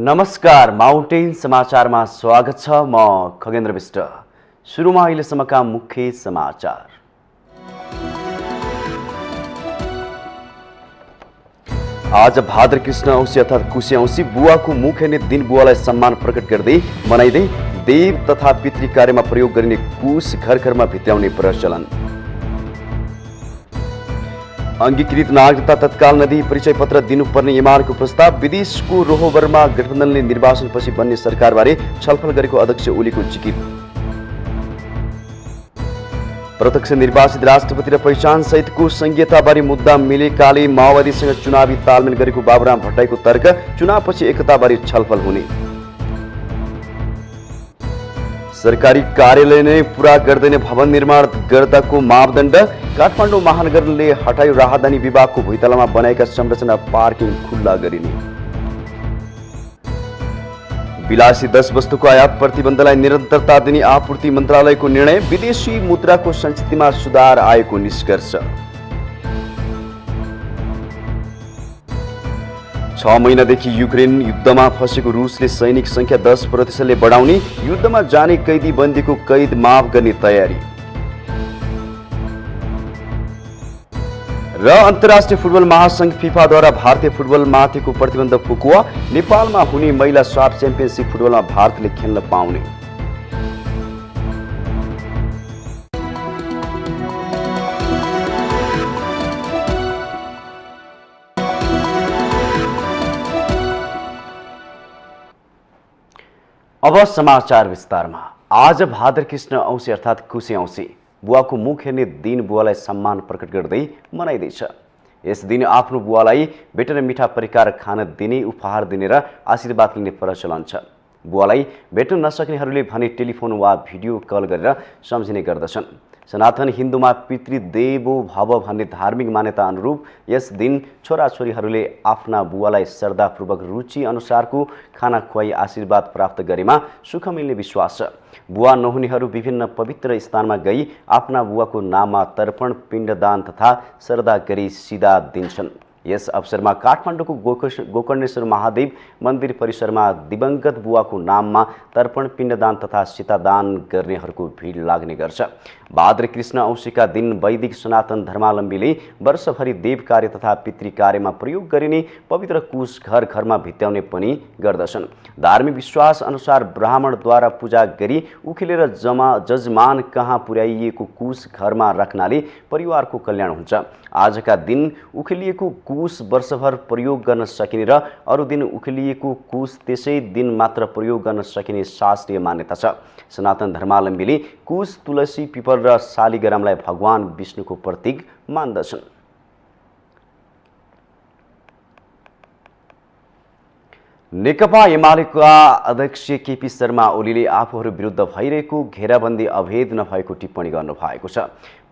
नमस्कार, माउन्टेन समाचारमा स्वागत छ। म खगेन्द्र विष्ट। सुरुमा अहिलेसम्मका मुख्य समाचार। आज भाद्र कृष्ण औँसी अर्थात् कुशे औँसी। बुवाको मुख हेर्ने दिन बुवालाई सम्मान प्रकट गर्दै मनाइँदै देव तथा पितृ कार्यमा प्रयोग गरिने कुश घर घरमा भित्र्याउने प्रचलन। अंगीकृत नागरिकता तत्काल नदी परिचय पत्र दिनुपर्ने एमालेको प्रस्ताव। विदेशको रोहबरमा गठबन्धनले निर्वाचनपछि बन्ने सरकारबारे छलफल गरेको अध्यक्ष ओलीको जिकिर। प्रत्यक्ष निर्वाचित राष्ट्रपति र पहिचान सहितको संघीयताबारे मुद्दा मिलेकाले माओवादीसँग चुनावी तालमेल गरेको बाबुराम भट्टराईको तर्क। चुनावपछि एकताबारे छलफल हुने। सरकारी कार्यालय नै पूरा गर्दैन भवन निर्माण गर्दाको मापदण्ड। काठमाडौँ महानगरले हटायो राहदानी विभागको भुइँतलामा बनाएका संरचना पार्किङ खुल्ला गरिने। विलासी 10 वस्तुको आयात प्रतिबन्धलाई निरन्तरता दिने आपूर्ति मन्त्रालयको निर्णय। विदेशी मुद्राको संचितमा सुधार आएको निष्कर्ष। 6 महिनादेखि युक्रेन युद्धमा फँसेको रुसले सैनिक संख्या 10%ले बढाउने। युद्धमा जाने कैदी बन्दीको कैद माफ गर्ने तयारी। र अन्तर्राष्ट्रिय फुटबल महासंघ फिफाद्वारा भारतीय फुटबलमाथिको प्रतिबन्ध फुकुवा। नेपालमा हुने महिला साफ च्याम्पियनसिप फुटबलमा भारतले खेल्न पाउने। अब समाचार विस्तारमा। आज भाद्र कृष्ण औँसी अर्थात् कुशे औँसी। बुवाको मुख हेर्ने दिन बुवालाई सम्मान प्रकट गर्दै मनाइँदैछ। यस दिन आफ्नो बुवालाई भेटेर मिठा परिकार खान दिने, उपहार दिने र आशीर्वाद लिने प्रचलन छ। बुवालाई भेट्न नसक्नेहरूले भने टेलिफोन वा भिडियो कल गरेर सम्झिने गर्दछन्। सनातन हिन्दूमा पितृदेवो भव भन्ने धार्मिक मान्यता अनुरूप यस दिन छोराछोरीहरूले आफ्ना बुवालाई श्रद्धापूर्वक रुचि अनुसारको खाना खुवाई आशीर्वाद प्राप्त गरेमा सुख मिल्ने विश्वास छ। बुवा नहुनेहरू विभिन्न पवित्र स्थानमा गई आफ्ना बुवाको नाममा तर्पण, पिण्डदान तथा श्रद्धा गरी सिधा दिन्छन्। यस अवसरमा काठमाडौँको गोकर्णेश्वर महादेव मन्दिर परिसरमा दिवंगत बुवाको नाममा तर्पण, पिण्डदान तथा सीतादान गर्नेहरूको भिड लाग्ने गर्छ। भाद्र कृष्ण औँसीका दिन वैदिक सनातन धर्मावलम्बीले वर्षभरि देव कार्य तथा पितृ कार्यमा प्रयोग गरिने पवित्र कुश घर घरमा भित्याउने पनि गर्दछन्। धार्मिक विश्वास अनुसार ब्राह्मणद्वारा पूजा गरी उखेलेर जजमान कहाँ पुर्याइएको कुश घरमा राख्नाले परिवारको कल्याण हुन्छ। आजका दिन उखेलिएको कुश वर्षभर प्रयोग गर्न सकिने र अरू दिन उखेलिएको कुश त्यसै दिन मात्र प्रयोग गर्न सकिने शास्त्रीय मान्यता छ। सनातन धर्मावलम्बीले कुश, तुलसी, पिपल र शालिग्रामलाई भगवान विष्णुको प्रतीक मान्दछन्। नेकपा एमालेका अध्यक्ष केपी शर्मा ओलीले आफूहरू विरुद्ध भइरहेको घेराबन्दी अवैध नभएको टिप्पणी गर्नुभएको छ।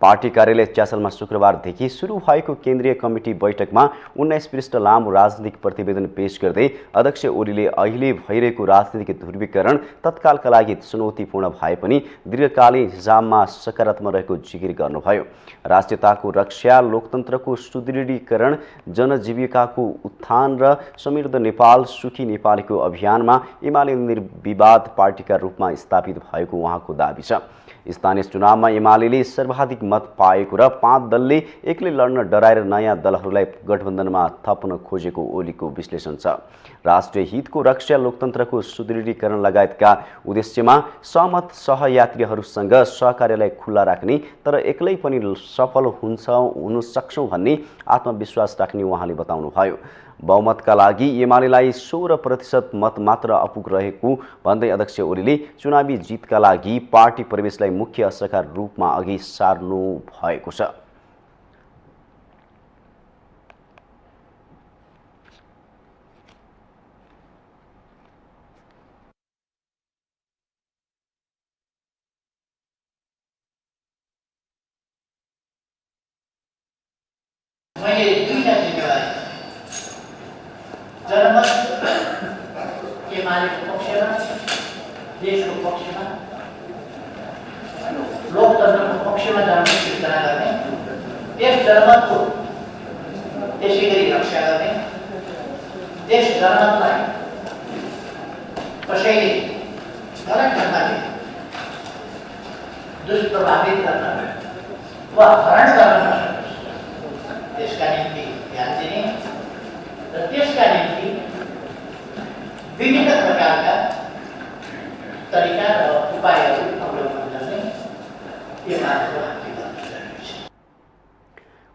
पार्टी कार्यालय च्यासलमा शुक्रबारदेखि सुरु भएको केन्द्रीय कमिटी बैठकमा 19 पृष्ठ लामो राजनीतिक प्रतिवेदन पेश गर्दै अध्यक्ष ओलीले अहिले भइरहेको राजनीतिक ध्रुवीकरण तत्कालका लागि चुनौतीपूर्ण भए पनि दीर्घकालीन हिसाबमा सकारात्मक रहेको जिकिर गर्नुभयो। राष्ट्रियताको रक्षा, लोकतन्त्रको सुदृढीकरण, जनजीविकाको उत्थान र समृद्ध नेपाल, सुखी नेपालीको अभियानमा एमाले निर्विवाद पार्टीका रूपमा स्थापित भएको उहाँको दाबी छ। स्थानीय चुनावमा एमालेले सर्वाधिक मत पाएको र 5 दलले एक्लै लड्न डराएर नयाँ दलहरूलाई गठबन्धनमा थप्न खोजेको ओलीको विश्लेषण छ। राष्ट्रिय हितको रक्षा, लोकतन्त्रको सुदृढीकरण लगायतका उद्देश्यमा सहमत सहयात्रीहरूसँग सहकार्यलाई खुल्ला राख्ने तर एक्लै पनि सफल हुन सक्छौं भन्ने आत्मविश्वास राख्ने उहाँले बताउनुभयो। बहुमतका लागि एमालेलाई 16% मत मात्र अपुग रहेको भन्दै अध्यक्ष ओलीले चुनावी जितका लागि पार्टी प्रवेशलाई मुख्य अस्त्रका रूपमा अघि सार्नु भएको छ। जनमत एमालेको पक्षमा, देशको पक्षमा, लोकतन्त्रको पक्षमा जनमत सिर्जना गर्ने, यस जनमतको त्यसै गरी रक्षा गर्ने, देश जनमतलाई कसैले गलत ढङ्गले दुष्प्रभावित गर्न वा हरण गर्न नसकोस् त्यसका निम्ति ध्यान दिने र त्यसका निम्ति विभिन्न प्रकारका तरिका र उपायहरू अवलम्बन गर्ने यो मान्छेको हामीले गर्नु जरुरी छ।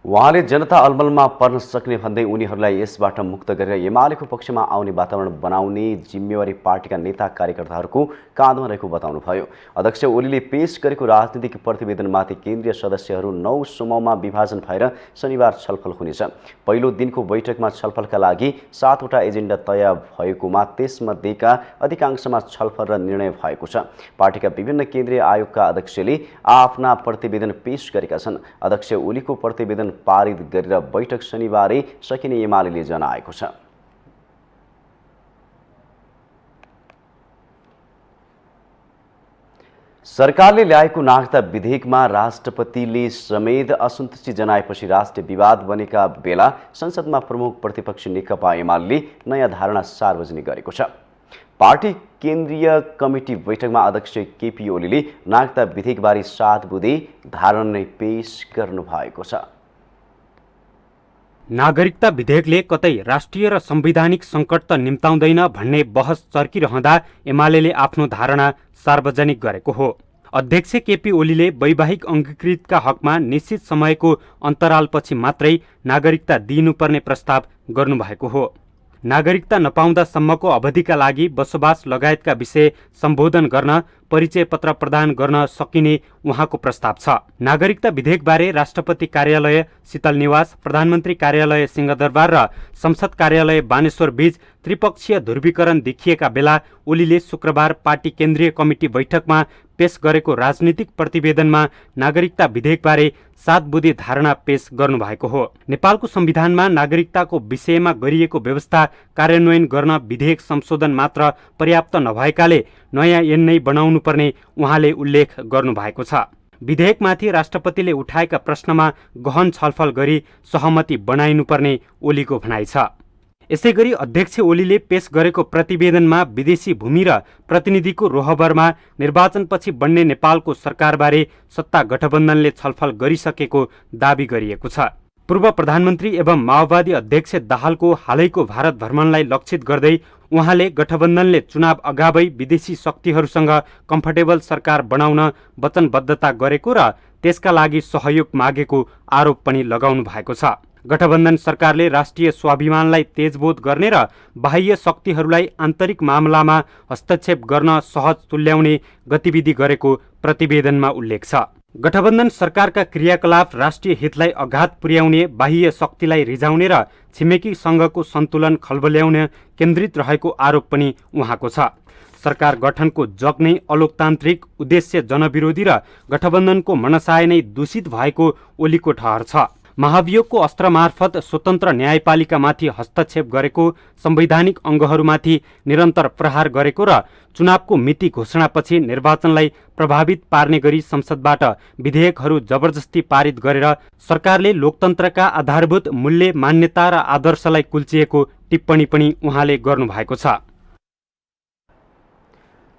उहाँले जनता अलमलमा पर्न सक्ने भन्दै उनीहरूलाई यसबाट मुक्त गरेर एमालेको पक्षमा आउने वातावरण बनाउने जिम्मेवारी पार्टीका नेता कार्यकर्ताहरूको काँधमा रहेको बताउनुभयो। अध्यक्ष ओलीले पेश गरेको राजनीतिक प्रतिवेदनमाथि केन्द्रीय सदस्यहरू 9 समूहमा विभाजन भएर शनिबार छलफल हुनेछ। पहिलो दिनको बैठकमा छलफलका लागि 7 वटा एजेन्डा तय भएकोमा त्यसमध्येका अधिकांशमा छलफल र निर्णय भएको छ। पार्टीका विभिन्न केन्द्रीय आयोगका अध्यक्षले आफ्ना प्रतिवेदन पेश गरेका छन्। अध्यक्ष ओलीको प्रतिवेदन पारित गरेर बैठक शनिबारै सकिने एमालेले जनाएको छ। सरकारले ल्याएको नागरिकता विधेयकमा राष्ट्रपतिले समेत असन्तुष्टि जनाएपछि राष्ट्रिय विवाद बनेका बेला संसदमा प्रमुख प्रतिपक्ष नेकपा एमाले नयाँ धारणा सार्वजनिक गरेको छ। पार्टी केन्द्रीय कमिटी बैठकमा अध्यक्ष केपी ओलीले नागरिकता विधेयकबारे 7 बुँदे धारणा नै पेश गर्नु भएको छ। नागरिकता विधेयकले कतै राष्ट्रिय र संवैधानिक सङ्कट त निम्ताउँदैन भन्ने बहस चर्किरहँदा एमालेले आफ्नो धारणा सार्वजनिक गरेको हो। अध्यक्ष केपी ओलीले वैवाहिक अङ्गीकृतका हकमा निश्चित समयको अन्तरालपछि मात्रै नागरिकता दिइनुपर्ने प्रस्ताव गर्नुभएको हो। नागरिकता नपाउँदासम्मको अवधिका लागि बसोबास लगायतका विषय सम्बोधन गर्न परिचय पत्र प्रदान गर्न सकिने उहाँको प्रस्ताव छ। नागरिकता विधेयकबारे राष्ट्रपति कार्यालय शीतल निवास, प्रधानमन्त्री कार्यालय सिंहदरबार र संसद कार्यालय बानेश्वर बीच त्रिपक्षीय ध्रुवीकरण देखिएका बेला ओलीले शुक्रबार पार्टी केन्द्रीय कमिटी बैठकमा पेश गरेको राजनीतिक प्रतिवेदनमा नागरिकता विधेयकबारे 7 बुँदे धारणा पेश गर्नुभएको हो। नेपालको संविधानमा नागरिकताको विषयमा गरिएको व्यवस्था कार्यान्वयन गर्न विधेयक संशोधन मात्र पर्याप्त नभएकाले नयाँ ऐन नै बनाउनुपर्ने उहाँले उल्लेख गर्नुभएको छ। विधेयकमाथि राष्ट्रपतिले उठाएका प्रश्नमा गहन छलफल गरी सहमति बनाइनुपर्ने ओलीको भनाइ छ। यसैगरी अध्यक्ष ओलीले पेश गरेको प्रतिवेदनमा विदेशी भूमि र प्रतिनिधिको रोहबरमा निर्वाचनपछि बन्ने नेपालको सरकारबारे सत्ता गठबन्धनले छलफल गरिसकेको दावी गरिएको छ। पूर्व प्रधानमन्त्री एवं माओवादी अध्यक्ष दाहालको हालैको भारत भ्रमणलाई लक्षित गर्दै उहाँले गठबन्धनले चुनाव अगावै विदेशी शक्तिहरूसँग कम्फर्टेबल सरकार बनाउन वचनबद्धता गरेको र त्यसका लागि सहयोग मागेको आरोप पनि लगाउनु भएको छ। गठबन्धन सरकारले राष्ट्रिय स्वाभिमानलाई तेजबोध गर्ने र बाह्य शक्तिहरूलाई आन्तरिक मामलामा हस्तक्षेप गर्न सहज तुल्याउने गतिविधि गरेको प्रतिवेदनमा उल्लेख छ। गठबन्धन सरकारका क्रियाकलाप राष्ट्रिय हितलाई आघात पुर्याउने, बाह्य शक्तिलाई रिझाउने र छिमेकी सङ्घको सन्तुलन खलबल्याउने केन्द्रित रहेको आरोप पनि उहाँको छ। सरकार गठनको जग नै अलोकतान्त्रिक, उद्देश्य जनविरोधी र गठबन्धनको मनसाय नै दूषित भएको ओलीको ठहर छ। महाभियोगको अस्त्र मार्फत स्वतन्त्र न्यायपालिकामाथि हस्तक्षेप गरेको, संवैधानिक अङ्गहरूमाथि निरन्तर प्रहार गरेको र चुनावको मिति घोषणापछि निर्वाचनलाई प्रभावित पार्ने गरी संसदबाट विधेयकहरू जबरजस्ती पारित गरेर सरकारले लोकतन्त्रका आधारभूत मूल्य, मान्यता र आदर्शलाई कुल्चिएको टिप्पणी पनि उहाँले गर्नुभएको छ।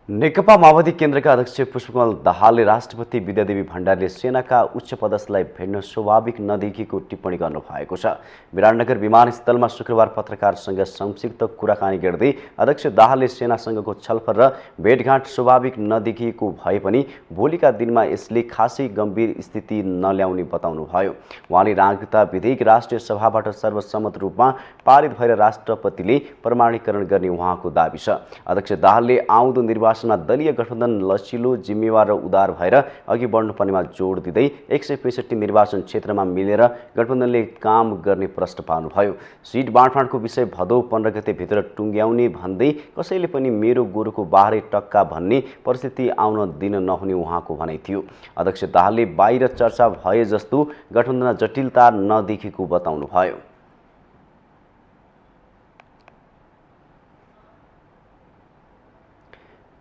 नेकपा माओवादी केन्द्रका अध्यक्ष पुष्पकमल दाहालले राष्ट्रपति विद्यादेवी भण्डारीले सेनाका उच्च पदस्थलाई भेट्न स्वाभाविक नदेखिएको टिप्पणी गर्नुभएको छ। विराटनगर विमानस्थलमा शुक्रबार पत्रकारसँग संक्षिप्त कुराकानी गर्दै अध्यक्ष दाहालले सेनासँगको छलफल र भेटघाट स्वाभाविक नदेखिएको भए पनि भोलिका दिनमा यसले खासै गम्भीर स्थिति नल्याउने बताउनुभयो। उहाँले नागरिकता विधेयक राष्ट्रिय सभाबाट सर्वसम्मत रूपमा पारित भएर राष्ट्रपतिले प्रमाणीकरण गर्ने उहाँको दाबी छ। अध्यक्ष दाहालले आउँदो निर्वाचनमा दलीय गठबन्धन लचिलो, जिम्मेवार र उदार भएर अघि बढ्नुपर्नेमा जोड दिँदै 165 निर्वाचन क्षेत्रमा मिलेर गठबन्धनले काम गर्ने प्रश्न पार्नुभयो। सिट बाँडफाँडको विषय भदौ 15 गते भित्र टुङ्ग्याउने भन्दै कसैले पनि मेरो गोरुको बाह्रै टक्का भन्ने परिस्थिति आउन दिन नहुने उहाँको भनाइ थियो। अध्यक्ष दाहालले बाहिर चर्चा भए जस्तो गठबन्धनमा जटिलता नदेखिएको बताउनुभयो।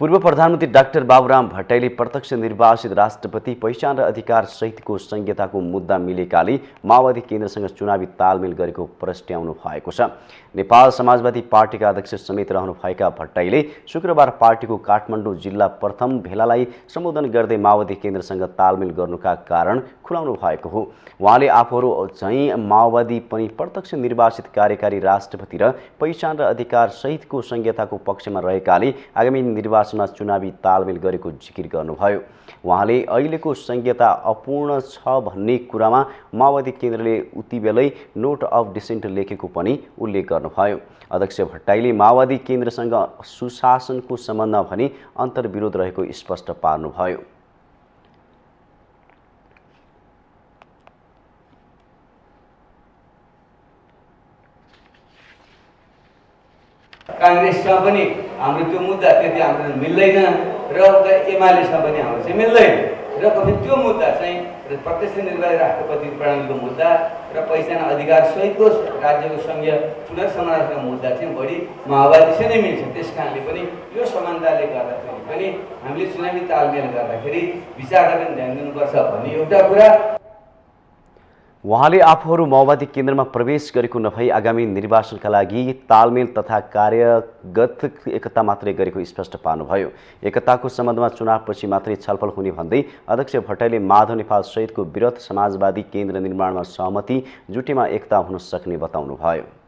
पूर्व प्रधानमन्त्री डाक्टर बाबुराम भट्टराईले प्रत्यक्ष निर्वाचित राष्ट्रपति पहिचान र अधिकार सहितको संहिताको मुद्दा मिलेकाले माओवादी केन्द्रसँग चुनावी तालमेल गरेको प्रस्ट्याउनु भएको छ। नेपाल समाजवादी पार्टीका अध्यक्ष समेत रहनुभएका भट्टराईले शुक्रबार पार्टीको काठमाडौँ जिल्ला प्रथम भेलालाई सम्बोधन गर्दै माओवादी केन्द्रसँग तालमेल गर्नुका कारण खुलाउनु भएको हो। उहाँले आफूहरू झैँ माओवादी पनि प्रत्यक्ष निर्वाचित कार्यकारी राष्ट्रपति र पहिचान र अधिकार सहितको संहिताको पक्षमा रहेकाले आगामी निर्वाचनमा चुनावी तालमेल गरेको जिकिर गर्नुभयो। उहाँले अहिलेको संहिता अपूर्ण छ भन्ने कुरामा माओवादी केन्द्रले उतिबेलै नोट अफ डिसेन्ट लेखेको पनि उल्लेख गर्नुभयो। अध्यक्ष भट्टराईले माओवादी केन्द्रसँग सुशासनको सम्बन्धमा भने अन्तर्विरोध रहेको स्पष्ट पार्नुभयो। काङ्ग्रेससँग पनि हाम्रो त्यो मुद्दा त्यति हाम्रो मिल्दैन र उता एमालेसँग पनि हाम्रो चाहिँ मिल्दैन र पछि त्यो मुद्दा चाहिँ प्रत्यक्ष निर्वाचित राष्ट्रपति प्रणालीको मुद्दा र पहिचान अधिकार सहितको राज्यको सङ्घीय पुनर्संरचनाको मुद्दा चाहिँ बढी माओवादीसँग नै मिल्छ। त्यस कारणले पनि यो समानताले गर्दाखेरि पनि हामीले चुनावी तालमेल गर्दाखेरि विचार गरेर ध्यान दिनुपर्छ भन्ने एउटा कुरा। उहाँले आफूहरू माओवादी केन्द्रमा प्रवेश गरेको नभई आगामी निर्वाचनका लागि तालमेल तथा कार्यगत एकता मात्रै गरेको स्पष्ट पार्नुभयो। एकताको सम्बन्धमा चुनावपछि मात्रै छलफल हुने भन्दै अध्यक्ष भट्टराईले माधव नेपाल सहितको वृहत समाजवादी केन्द्र निर्माणमा सहमति जुटेमा एकता हुन सक्ने बताउनुभयो।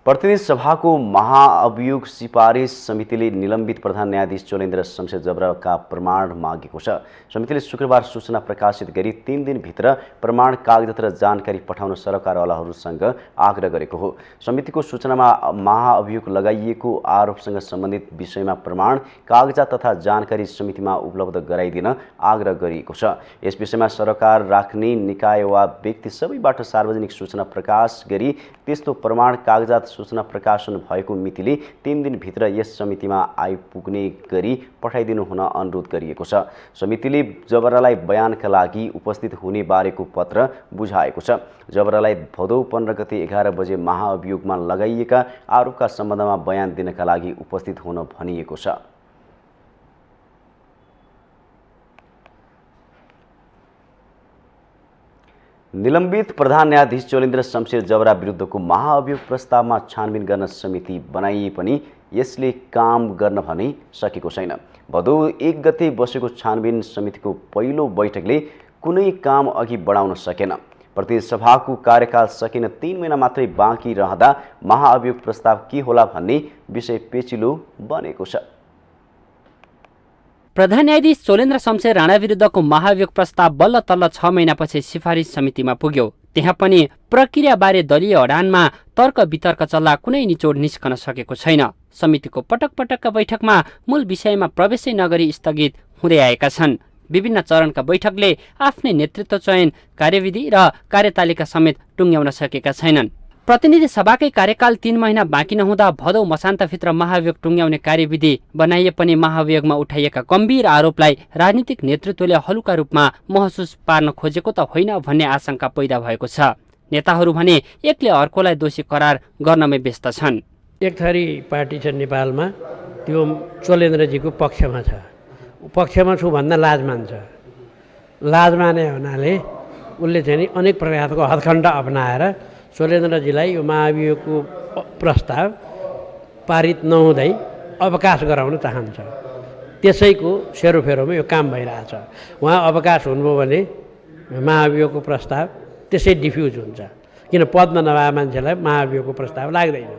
प्रतिनिधि सभाको महाअभियोग सिफारिस समितिले निलम्बित प्रधान न्यायाधीश चोलेन्द्र शमशेर जबराका प्रमाण मागेको छ। समितिले शुक्रबार सूचना प्रकाशित गरी 3 दिनभित्र प्रमाण कागजात र जानकारी पठाउन सरकारवालाहरूसँग आग्रह गरेको हो। समितिको सूचनामा महाअभियोग लगाइएको आरोपसँग सम्बन्धित विषयमा प्रमाण कागजात तथा जानकारी समितिमा उपलब्ध गराइदिन आग्रह गरिएको छ। यस विषयमा सरकार राख्ने निकाय वा व्यक्ति सबैबाट सार्वजनिक सूचना प्रकाश गरी त्यस्तो प्रमाण कागजात सूचना प्रकाशन भएको मितिले 3 दिनभित्र यस समितिमा आइपुग्ने गरी पठाइदिनु हुन अनुरोध गरिएको छ। समितिले जबरालाई बयानका लागि उपस्थित हुने बारेको पत्र बुझाएको छ। जबरालाई भदौ 15 गते 11 बजे महाअभियोगमा लगाइएका आरोपका सम्बन्धमा बयान दिनका लागि उपस्थित हुन भनिएको छ। निलम्बित प्रधान न्यायाधीश चोलेन्द्र शमशेर जबरा विरुद्धको महाअभियोग प्रस्तावमा छानबिन गर्न समिति बनाइए पनि यसले काम गर्न भने सकेको छैन। भदौ 1 गते बसेको छानबिन समितिको पहिलो बैठकले कुनै काम अघि बढाउन सकेन। प्रतिनिधि सभाको कार्यकाल सकिन 3 महिना मात्रै बाँकी रहँदा महाअभियोग प्रस्ताव के होला भन्ने विषय पेचिलो बनेको छ। प्रधान न्यायाधीश चोलेन्द्र शमशेर राणा विरुद्धको महाअभियोग प्रस्ताव बल्ल तल्ल 6 महिनापछि सिफारिस समितिमा पुग्यो। त्यहाँ पनि प्रक्रियाबारे दलीय अडानमा तर्क वितर्क चल्दा कुनै निचोड निस्कन सकेको छैन। समितिको पटक पटकका बैठकमा मूल विषयमा प्रवेशै नगरी स्थगित हुँदै आएका छन्। विभिन्न चरणका बैठकले आफ्नै नेतृत्व चयन, कार्यविधि र कार्यतालिका समेत टुङ्ग्याउन सकेका छैनन्। प्रतिनिधि सभाकै कार्यकाल 3 महिना बाँकी नहुँदा भदौ मसान्तभित्र महाअभियोग टुङ्ग्याउने कार्यविधि बनाइए पनि महाअभियोगमा उठाइएका गम्भीर आरोपलाई राजनीतिक नेतृत्वले हलुका रूपमा महसुस पार्न खोजेको त होइन भन्ने आशंका पैदा भएको छ। नेताहरू भने एकले अर्कोलाई दोषी करार गर्नमै व्यस्त छन्। एक थरी पार्टी छ नेपालमा, त्यो चोलेन्द्रजीको पक्षमा छ। पक्षमा छु भन्दा लाज मान्छ। लाज माने हुनाले उसले चाहिँ नि अनेक प्रकारको हदखण्ड अपनाएर चोलेन्द्रजीलाई यो महाअभियोगको प्रस्ताव पारित नहुँदै अवकाश गराउन चाहन्छ। त्यसैको सेरोफेरोमा यो काम भइरहेछ। उहाँ अवकाश हुनुभयो भने महाअभियोगको प्रस्ताव त्यसै डिफ्युज हुन्छ, किन पदमा नभए मान्छेलाई महाअभियोगको प्रस्ताव लाग्दैन।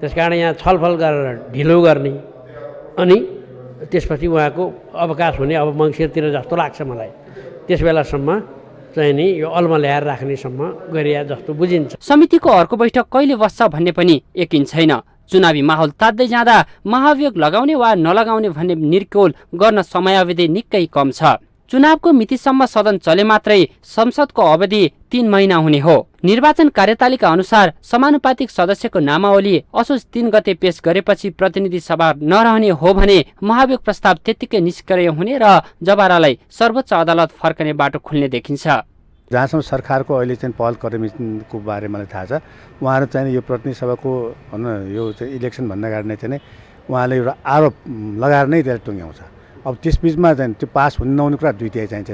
त्यसकारण यहाँ छलफल गरेर ढिलो गर्ने अनि त्यसपछि उहाँको अवकाश हुने अब मङ्सिरतिर जस्तो लाग्छ मलाई। त्यस बेलासम्म चाहिँ नि यो अलमा ल्याएर राख्नेसम्म गरिया जस्तो बुझिन्छ। समितिको अर्को बैठक कहिले बस्छ भन्ने पनि यकिन छैन। चुनावी माहौल तात्दै जाँदा महाअभियोग लगाउने वा नलगाउने भन्ने निर्कोल गर्न समयावधि निकै कम छ। चुनावको मितिसम्म सदन चले मात्रै संसदको अवधि 3 महिना हुने हो। निर्वाचन कार्यतालिका अनुसार समानुपातिक सदस्यको नामावली असोज 3 गते पेश गरेपछि प्रतिनिधि सभा नरहने हो भने महाअभियोग प्रस्ताव त्यत्तिकै निष्क्रिय हुने र जबरालाई सर्वोच्च अदालत फर्कने बाटो खुल्ने देखिन्छ। जहाँसम्म सरकारको अहिले चाहिँ पहल कदमीको बारे मलाई थाहा छ, उहाँहरू चाहिँ यो प्रतिनिधि सभाको भनौँ यो चाहिँ इलेक्सन भन्दा अगाडि नै चाहिँ उहाँले एउटा आरोप लगाएर नै त्यसलाई टुङ्ग्याउँछ। अब त्यसबिचमा चाहिँ त्यो पास हुन नहुने कुरा दुईटै चाहिन्छ।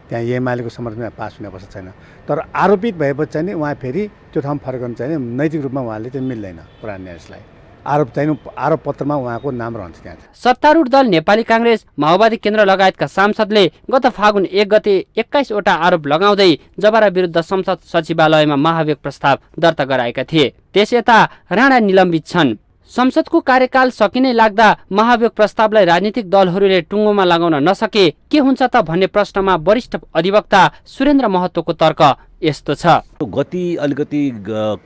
त्यहाँ एमालेको समर्थनमा पास हुने अवस्था छैन। तर आरोपित भएपछि चाहिँ उहाँ फेरि त्यो ठाउँमा फर्कन चाहिँ नैतिक रूपमा उहाँले चाहिँ मिल्दैन प्रधान न्यायाधीशलाई। आरोप पत्रमा उहाँको नाम रहन्छ त्यहाँ। सत्तारूढ दल नेपाली काङ्ग्रेस, माओवादी केन्द्र लगायतका सांसदले गत फागुन 1 गते 21वटा आरोप लगाउँदै जबरा विरुद्ध संसद सचिवालयमा महाभियोग प्रस्ताव दर्ता गराएका थिए। त्यसयता राणा निलम्बित छन्। संसदको कार्यकाल सकिनै लाग्दा महाभियोग प्रस्तावलाई राजनीतिक दलहरूले टुङ्गोमा लगाउन नसके के हुन्छ त भन्ने प्रश्नमा वरिष्ठ अधिवक्ता सुरेन्द्र महतोको तर्क यस्तो छ। गति अलिकति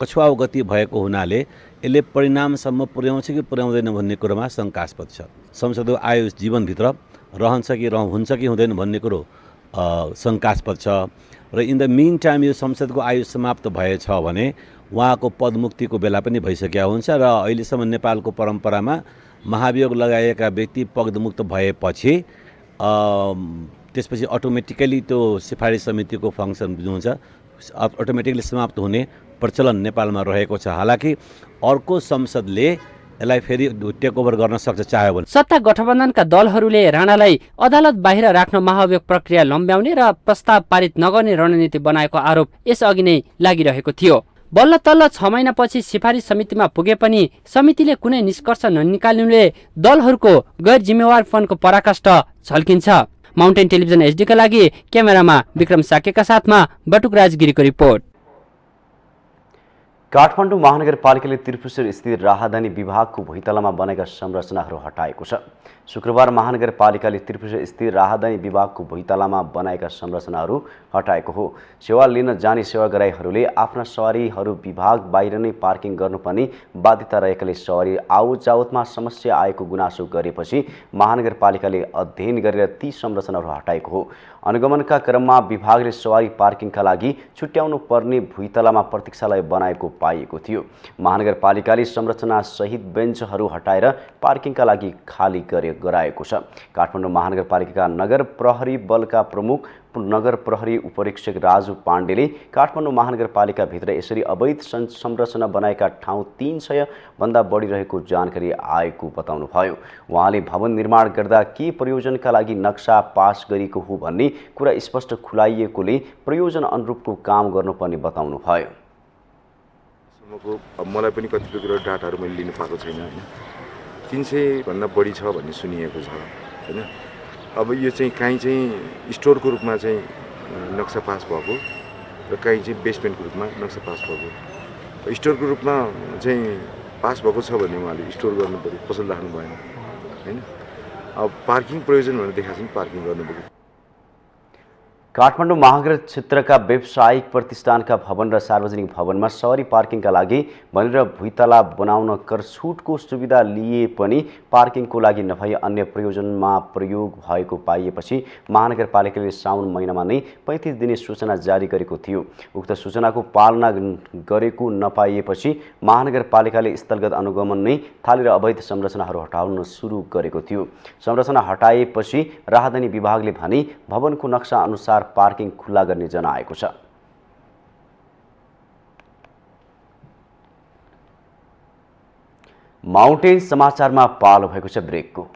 कछुवा गति भएको हुनाले यसले परिणामसम्म पुर्याउँछ कि पुर्याउँदैन भन्ने कुरोमा शङ्कास्पद छ। संसदको आयु जीवनभित्र रहन्छ कि हुन्छ कि हुँदैन भन्ने कुरो शङ्कास्पद छ। र इन द मिन टाइम यो संसदको आयु समाप्त भएछ भने उहाँको पदमुक्तिको बेला पनि भइसकेको हुन्छ र अहिलेसम्म नेपालको परम्परामा महाभियोग लगाएका व्यक्ति पदमुक्त भएपछि त्यसपछि अटोमेटिकली त्यो सिफारिस समितिको फङ्सन जुन हुन्छ अटोमेटिकली समाप्त हुने प्रचलन नेपालमा रहेको छ। हालाकि अर्को संसदले यसलाई फेरि टेक ओभर गर्न सक्छ चाह्यो भने। सत्ता गठबन्धनका दलहरूले राणालाई अदालत बाहिर राख्न महाभियोग प्रक्रिया लम्ब्याउने र प्रस्ताव पारित नगर्ने रणनीति बनाएको आरोप यसअघि नै लागिरहेको थियो। बल्ल तल्ल 6 महिनापछि सिफारिस समितिमा पुगे पनि समितिले कुनै निष्कर्ष ननिकाल्नुले दलहरूको गैर जिम्मेवारपनको पराकाष्ठ झल्किन्छ। माउन्टेन टेलिभिजन एचडीका लागि क्यामेरामा विक्रम साकेका साथमा बटुकराज गिरीको रिपोर्ट। काठमाडौँ महानगरपालिकाले त्रिपुरेश्वर स्थित राहदानी विभागको भुइँतलामा बनेका संरचनाहरू हटाएको छ। शुक्रबार महानगरपालिकाले त्रिपुरेश्वर स्थित राहदानी विभागको भुइँतलामा बनाएका संरचनाहरू हटाएको हो। सेवा लिन जाने सेवाग्राहीहरूले आफ्ना सवारीहरू विभाग बाहिर नै पार्किङ गर्नुपर्ने बाध्यता रहेकाले सवारी आवत जावतमा समस्या आएको गुनासो गरेपछि महानगरपालिकाले अध्ययन गरेर ती संरचनाहरू हटाएको हो। अनुगमनका क्रममा विभागले सवारी पार्किङका लागि छुट्याउनु पर्ने भुइँतलामा प्रतीक्षालय बनाएको पाइएको थियो। महानगरपालिकाले संरचना सहित बेन्चहरू हटाएर पार्किङका लागि खाली गराएको छ। काठमाडौँ महानगरपालिकाका नगर प्रहरी बलका प्रमुख नगर प्रहरी उपरीक्षक राजु पाण्डेले काठमाडौँ महानगरपालिकाभित्र यसरी अवैध संरचना बनाएका ठाउँ 300 भन्दा बढी रहेको जानकारी आएको बताउनुभयो। उहाँले भवन निर्माण गर्दा के प्रयोजनका लागि नक्सा पास गरिएको हो भन्ने कुरा स्पष्ट खुलाइएकोले प्रयोजन अनुरूपको काम गर्नुपर्ने बताउनुभयो। मलाई पनि कतिपय कुरा डाटाहरू मैले लिनु पाएको छैन हैन। 300 भन्दा बढी छ भन्ने सुनिएको छ हैन। अब यो चाहिँ कहीँ चाहिँ स्टोरको रूपमा चाहिँ नक्सा पास भएको र कहीँ चाहिँ बेसमेन्टको रूपमा नक्सा पास भएको। स्टोरको रूपमा चाहिँ पास भएको छ भने उहाँले स्टोर गर्नु पर्यो, पसल राख्नु भएन हैन। अब पार्किङ प्रयोजन भनेर देखाएको छ नि पार्किङ गर्नु पर्यो। काठमाडौँ महानगर क्षेत्रका व्यावसायिक प्रतिष्ठानका भवन र सार्वजनिक भवनमा सवारी पार्किङका लागि भनेर भुइँतला बनाउन कर छुटको सुविधा लिए पनि पार्किङको लागि नभई अन्य प्रयोजनमा प्रयोग भएको पाइएपछि महानगरपालिकाले साउन महिनामा नै 35 दिने सूचना जारी गरेको थियो। उक्त सूचनाको पालना गरेको नपाइएपछि महानगरपालिकाले स्थलगत अनुगमन नै थालेर अवैध संरचनाहरू हटाउन सुरु गरेको थियो। संरचना हटाएपछि राहदानी विभागले भने भवनको नक्सा अनुसार पार्किङ खुल्ला गर्ने जनाएको छ। माउन्टेन समाचारमा पालो भएको छ ब्रेकको।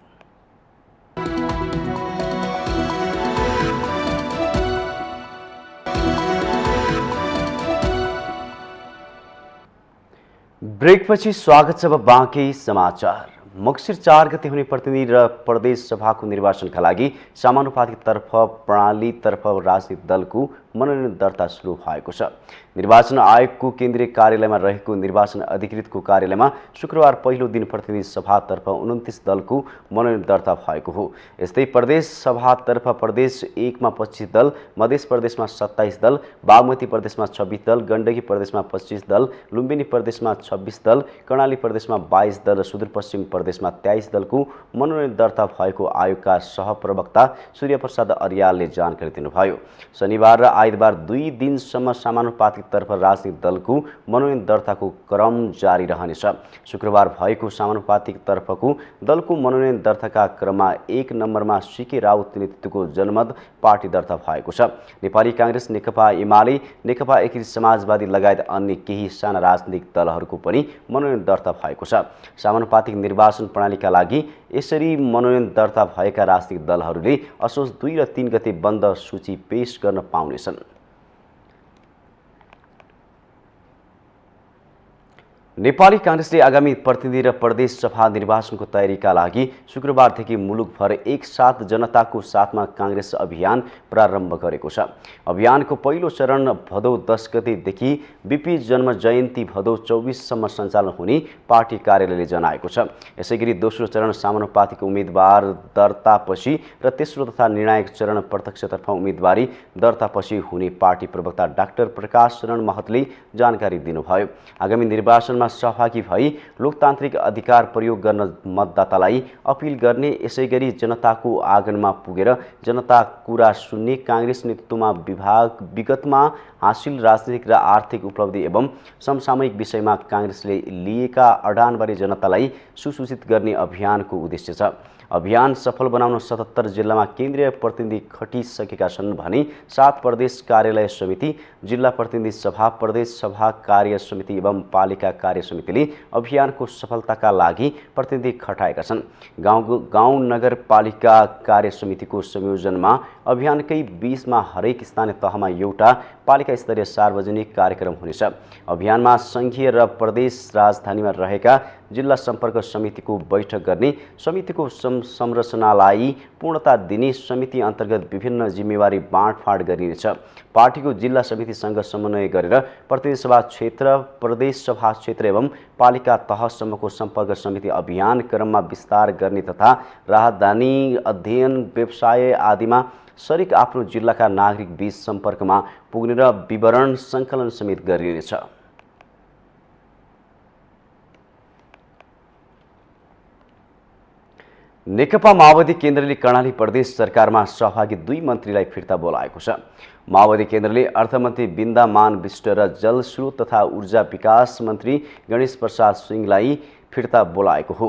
ब्रेकपछि स्वागत छ अब बाँकी समाचार। मक्सिर 4 गते हुने प्रतिनिधि र प्रदेश सभाको निर्वाचनका लागि समानुपातिकतर्फ प्रणालीतर्फ राजनीतिक दलको मनोनयन दर्ता सुरु भएको छ। निर्वाचन आयोगको केन्द्रीय कार्यालयमा रहेको निर्वाचन अधिकृतको कार्यालयमा शुक्रबार पहिलो दिन प्रतिनिधि सभातर्फ 29 दलको मनोनयन दर्ता भएको हो। यस्तै प्रदेश सभातर्फ प्रदेश 1 मा 25 दल, मध्य प्रदेशमा 27 दल, बागमती प्रदेशमा 26 दल, गण्डकी प्रदेशमा 25 दल, लुम्बिनी प्रदेशमा 26 दल, कर्णाली प्रदेशमा 22 दल र सुदूरपश्चिम प्रदेशमा 23 दलको मनोनयन दर्ता भएको आयोगका सहप्रवक्ता सूर्यप्रसाद अर्यालले जानकारी दिनुभयो। शनिबार आइतबार 2 दिनसम्म समानुपातिकतर्फ राजनीतिक दलको मनोनयन दर्ताको क्रम जारी रहनेछ। शुक्रबार भएको समानुपातिकतर्फको दलको मनोनयन दर्ताका क्रममा 1 नम्बरमा सीके राउत नेतृत्वको जनमत पार्टी दर्ता भएको छ। नेपाली कांग्रेस, नेकपा एमाले, नेकपा एकीकृत समाजवादी लगायत अन्य केही साना राजनीतिक दलहरूको पनि मनोनयन दर्ता भएको छ। समानुपातिक निर्वाचन प्रणालीका लागि यसरी मनोनयन दर्ता भएका राजनीतिक दलहरूले असोज 2 र 3 गते बन्द सूची पेश गर्न पाउनेछन्। नेपाली कांग्रेसले आगामी प्रतिनिधि र प्रदेश सभा निर्वाचनको तयारीका लागि शुक्रबारदेखि मुलुकभर एक साथ जनताको साथमा कांग्रेस अभियान प्रारम्भ गरेको छ। अभियानको पहिलो चरण भदौ 10 गतेदेखि बीपी जन्म जयन्ती भदौ 24 सम्म सञ्चालन हुने पार्टी कार्यालयले जनाएको छ। यसैगरी दोस्रो चरण समानुपातिक उम्मेदवार दर्तापछि र तेस्रो तथा निर्णायक चरण प्रत्यक्षतर्फ उम्मेदवारी दर्तापछि हुने पार्टी प्रवक्ता डाक्टर प्रकाश शरण महतले जानकारी दिनुभयो। आगामी निर्वाचनमा सहभागी भई लोकतान्त्रिक अधिकार प्रयोग गर्न मतदातालाई अपील गर्ने, यसैगरी जनताको आँगनमा पुगेर जनता कुरा सुन्ने, कांग्रेस नेतृत्वमा विगतमा हासिल राजनीतिक र आर्थिक उपलब्धि एवं समसामयिक विषयमा कांग्रेसले लिएका अडानबारे जनतालाई सुसूचित गर्ने अभियानको उद्देश्य छ। अभियान सफल बनाउन 77 जिल्लामा केन्द्रीय प्रतिनिधि खटिसकेका छन् भने 7 प्रदेश कार्यालय समिति, जिल्ला प्रतिनिधि सभा, प्रदेश सभा कार्य समिति एवं पालिका कार्य समितिले अभियानको सफलताका लागि प्रतिनिधि खटाएका छन्। गाउँ नगरपालिका कार्य समितिको संयोजनमा अभियानकै बीचमा हरेक स्थानीय तहमा एउटा पालिका स्तरीय सार्वजनिक कार्यक्रम हुनेछ। अभियानमा संघीय र प्रदेश राजधानीमा रहेका जिल्ला सम्पर्क समितिको बैठक गर्ने, समितिको संरचनालाई पूर्णता दिने, समिति अन्तर्गत विभिन्न जिम्मेवारी बाँडफाँड गरिनेछ। पार्टीको जिल्ला समितिसँग समन्वय गरेर प्रतिनिधि सभा क्षेत्र, प्रदेश सभा क्षेत्र एवं पालिका तहसम्मको सम्पर्क समिति अभियान क्रममा विस्तार गर्ने तथा राहदानी, अध्ययन, व्यवसाय आदिमा सरिक आफ्नो जिल्लाका नागरिक बीच सम्पर्कमा पुग्ने र विवरण सङ्कलन समेत गरिनेछ। नेकपा माओवादी केन्द्रले कर्णाली प्रदेश सरकारमा सहभागी 2 मन्त्रीलाई फिर्ता बोलाएको छ। माओवादी केन्द्रले अर्थमन्त्री बिन्दामान विष्ट र जलस्रोत तथा ऊर्जा विकास मन्त्री गणेश प्रसाद सिंहलाई फिर्ता बोलाएको हो।